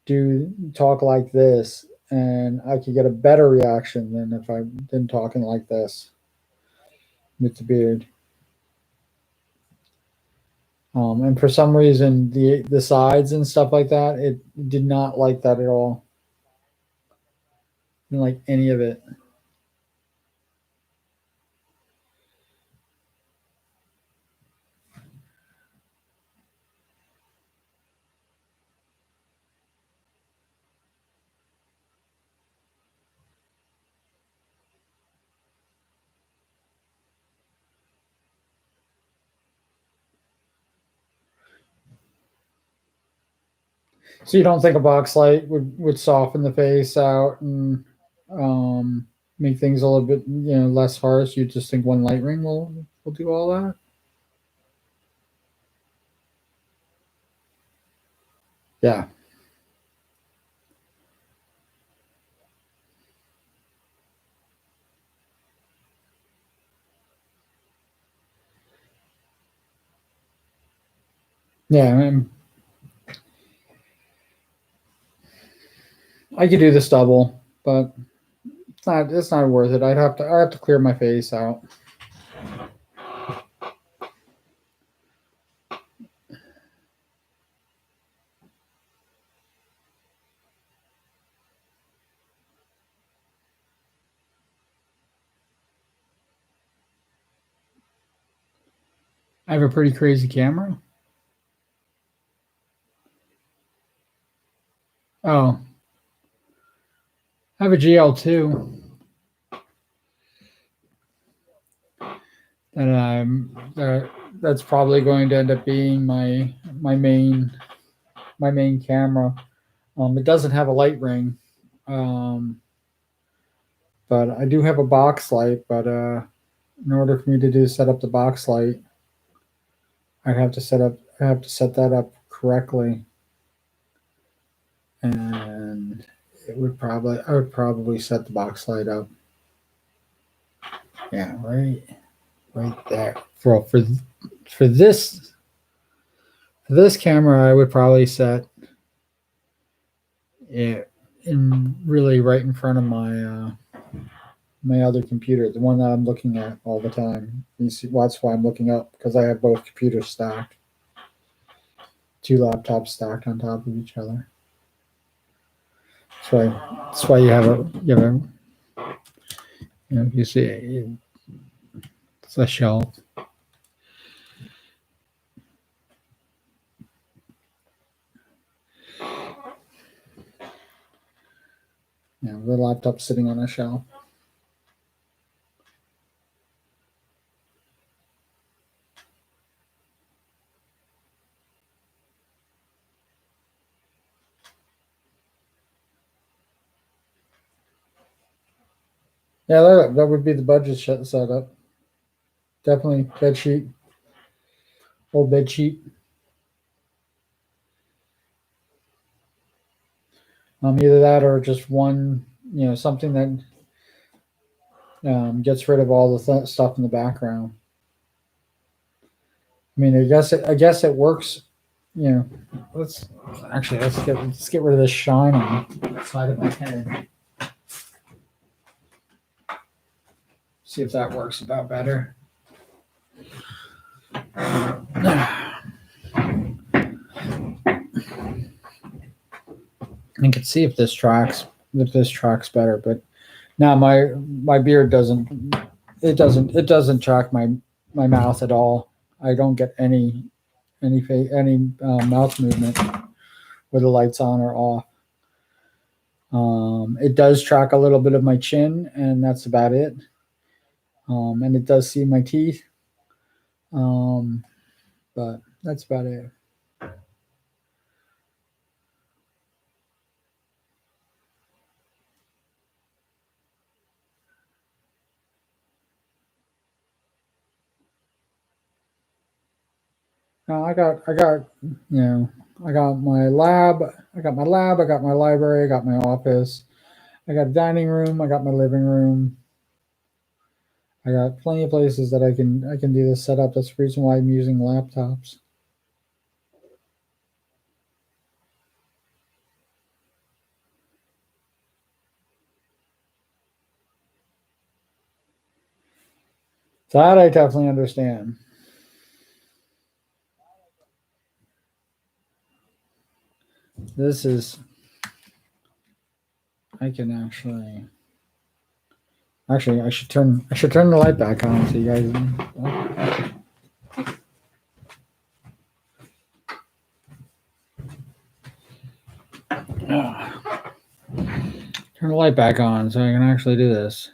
do talk like this and I could get a better reaction than if I've been talking like this with the beard. And for some reason, the sides and stuff like that, it did not like that at all. Didn't like any of it. So you don't think a box light would soften the face out and um, make things a little bit less harsh? You just think one light ring will do all that? Yeah, yeah. I could do this double, but it's not worth it. I have to clear my face out. I have a pretty crazy camera. Oh, I have a GL2 that's probably going to end up being my main camera. It doesn't have a light ring, um, but I do have a box light. But in order for me to do set up the box light, I have to set that up correctly, and I would probably set the box light up. Yeah, right there. For this camera, I would probably set it in really right in front of my other computer, the one that I'm looking at all the time. You see, well, that's why I'm looking up because I have both computers stacked, two laptops stacked on top of each other. That's why you see it's a shelf. The laptop sitting on a shelf. Yeah, that would be the budget setup. Definitely bed sheet, old bed sheet. Either that or just one, something that gets rid of all the stuff in the background. I mean, I guess it works. You know, let's get rid of this shine on the side of my head. See if that works about better. I can see if this tracks better, but now my beard doesn't track my mouth at all. I don't get any mouth movement whether the lights on or off. It does track a little bit of my chin, and that's about it. And it does see my teeth, but that's about it. I got, I got my lab, I got my lab, I got my library, I got my office, I got a dining room, I got my living room. I got plenty of places that I can do this setup. That's the reason why I'm using laptops. That I definitely understand. This is I can actually I should turn the light back on so you guys turn the light back on so I can actually do this.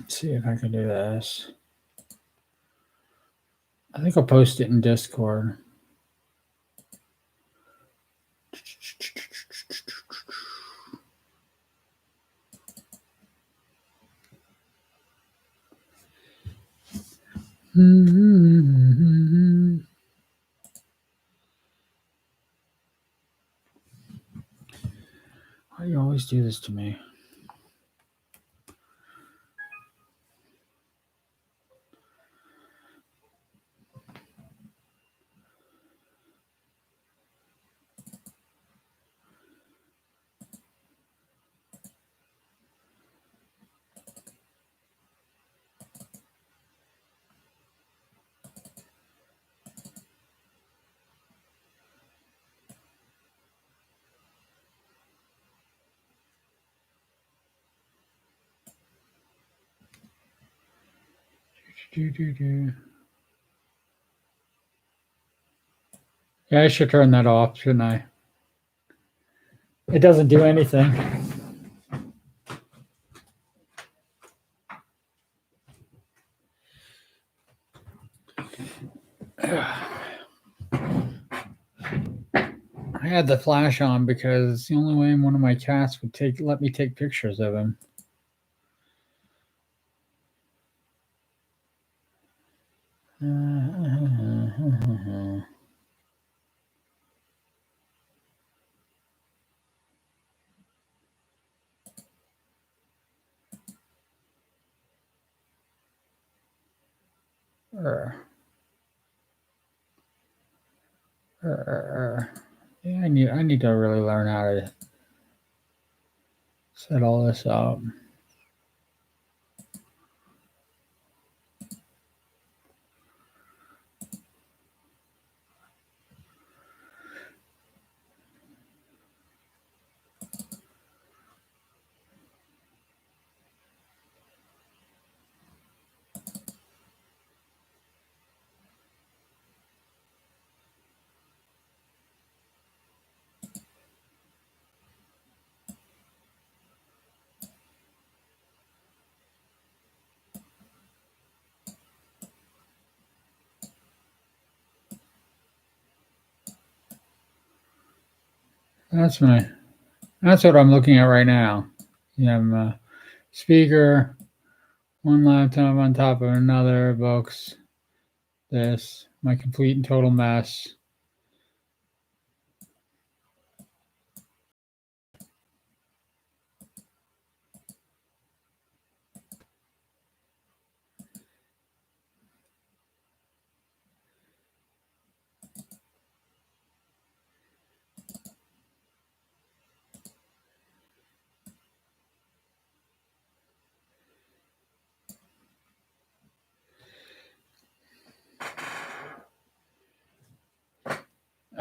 Let's see if I can do this. I think I'll post it in Discord. Why do you always do this to me? Yeah, I should turn that off, shouldn't I? It doesn't do anything. I had the flash on because it's the only way one of my cats would let me take pictures of him. Yeah, I need to really learn how to set all this up. That's what I'm looking at right now. You have a speaker, one laptop on top of another, books, this, my complete and total mess.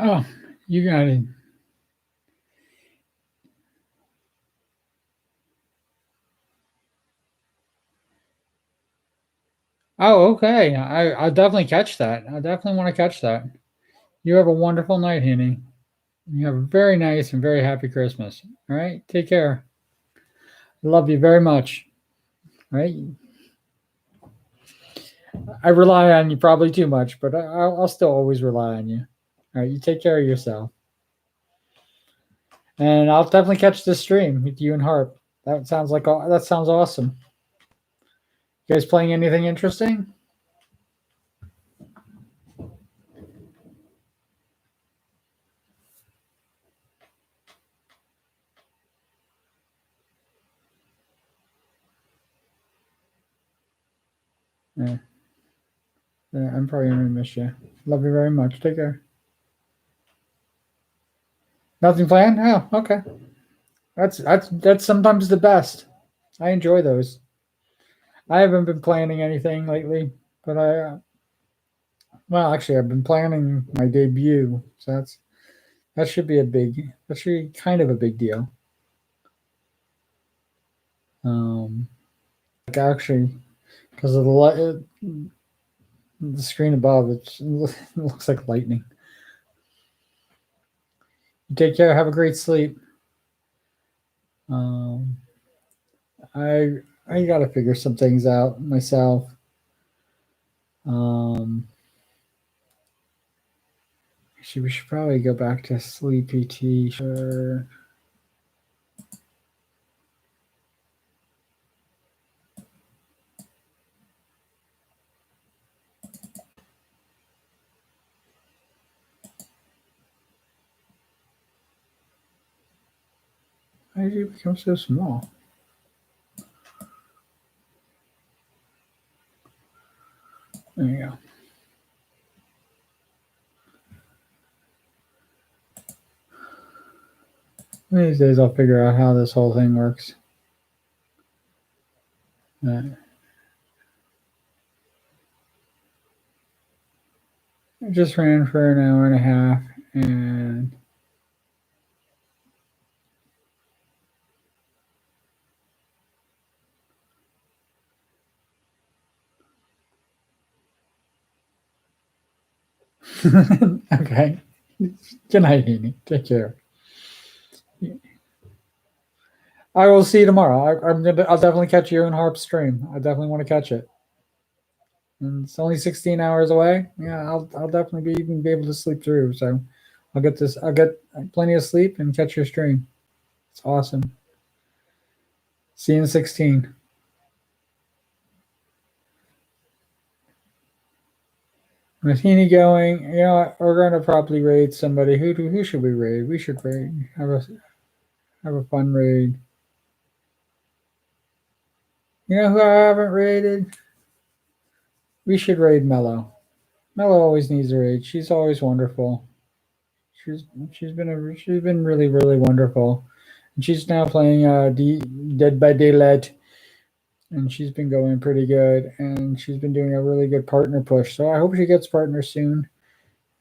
Oh, you got it. Oh, okay. I'll definitely catch that. I definitely want to catch that. You have a wonderful night, Henny. You have a very nice and very happy Christmas. All right. Take care. I love you very much. All right. I rely on you probably too much, but I'll still always rely on you. All right. You take care of yourself. And I'll definitely catch this stream with you and Harp. That sounds awesome. You guys playing anything interesting? Yeah. Yeah, I'm probably gonna miss you. Love you very much. Take care. Nothing planned? Oh, okay. That's sometimes the best. I enjoy those. I haven't been planning anything lately, but well, actually, I've been planning my debut, so that should be kind of a big deal. Um, like actually, because of the screen above, it looks like lightning. You take care. Have a great sleep. Um, I I gotta figure some things out myself. Um, we should probably go back to sleepy t-shirt. Why did you become so small? There you go. One of these days I'll figure out how this whole thing works. I just ran for an hour and a half and okay. Good night, Heaney. Take care. I will see you tomorrow. I'll definitely catch you in Harp's stream. I definitely want to catch it. And it's only 16 hours away. Yeah, I'll definitely be able to sleep through. So I'll get plenty of sleep and catch your stream. It's awesome. See you in 16. With Heaney going, you know what, we're gonna probably raid somebody. Who should we raid? We should raid. Have a fun raid. You know who I haven't raided? We should raid Mello. Mello always needs a raid. She's always wonderful. She's she's been really wonderful, and she's now playing Dead by Daylight, and she's been going pretty good, and she's been doing a really good partner push. So I hope she gets partner soon,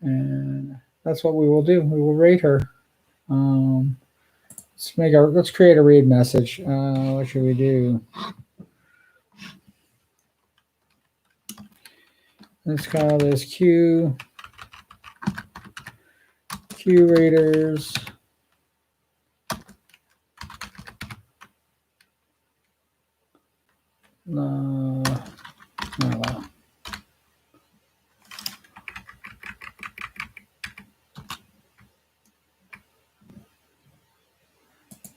and that's what we will do. We will raid her. Um, let's create a raid message. What should we do? Let's call this Q Raiders. No.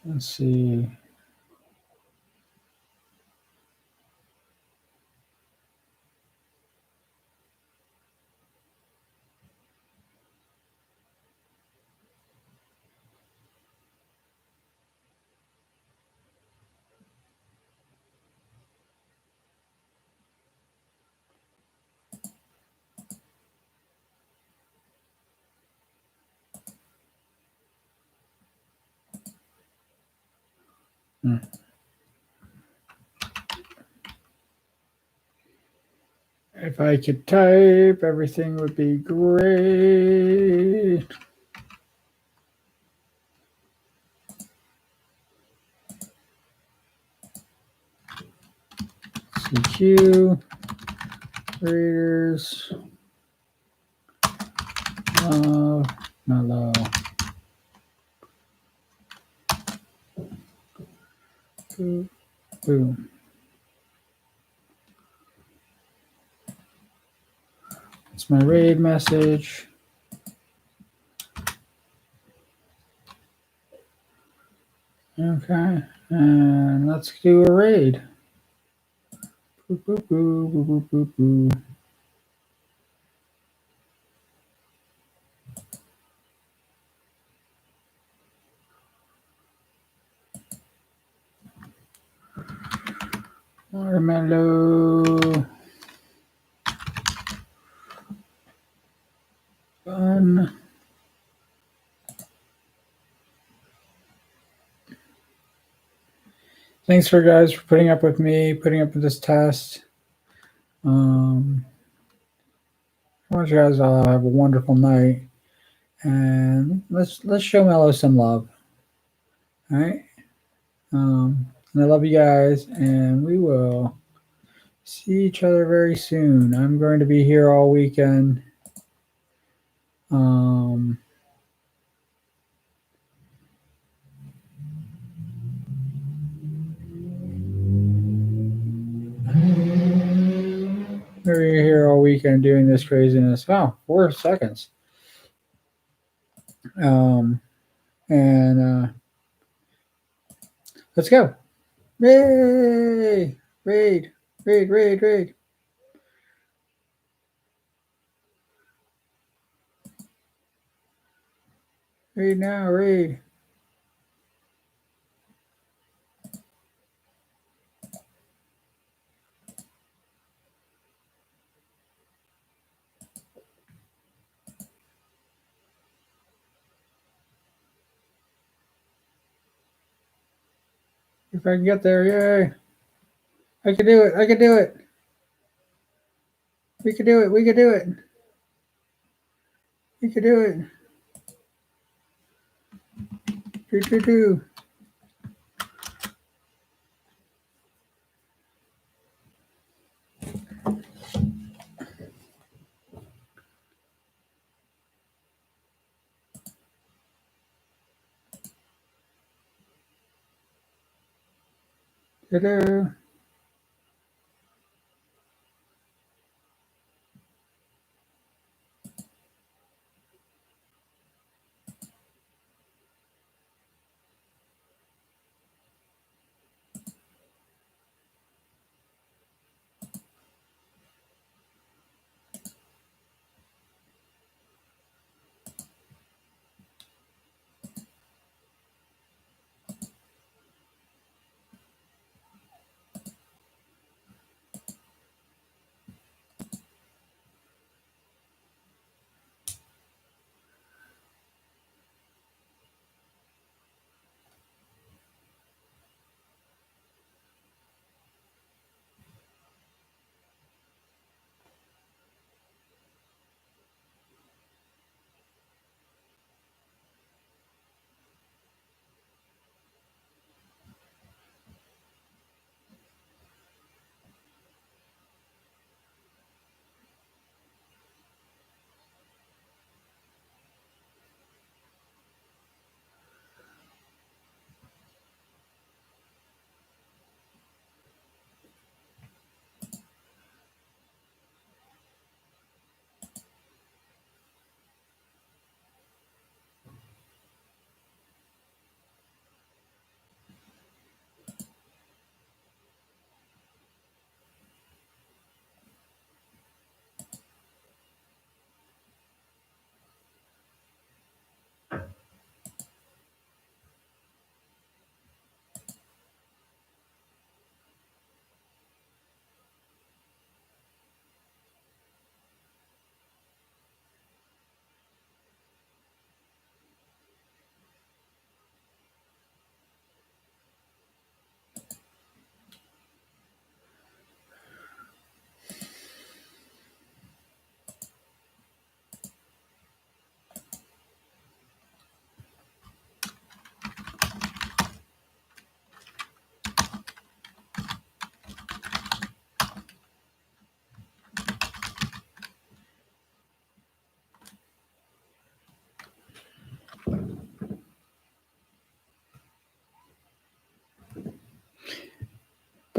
Let's see. If I could type, everything would be great. EQ, readers, mellow. Boom. It's my raid message. Okay, and let's do a raid. Boop, boop, boop, boop, boop, boop, boop. Watermelon. Fun. Thanks for guys for putting up with me, putting up with this test. I want you guys all have a wonderful night, and let's show Mello some love. All right. And I love you guys, and we will see each other very soon. I'm going to be here all weekend. We're here all weekend doing this craziness. Wow, 4 seconds. And let's go. Yay! Raid, raid, raid, raid. Raid now, raid. If I can get there, yay. I can do it, I can do it. We can do it, we can do it. We can do it. Do. Do.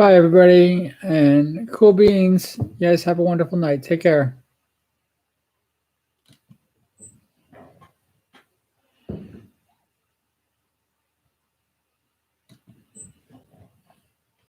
Bye, everybody, and cool beans. You guys have a wonderful night. Take care.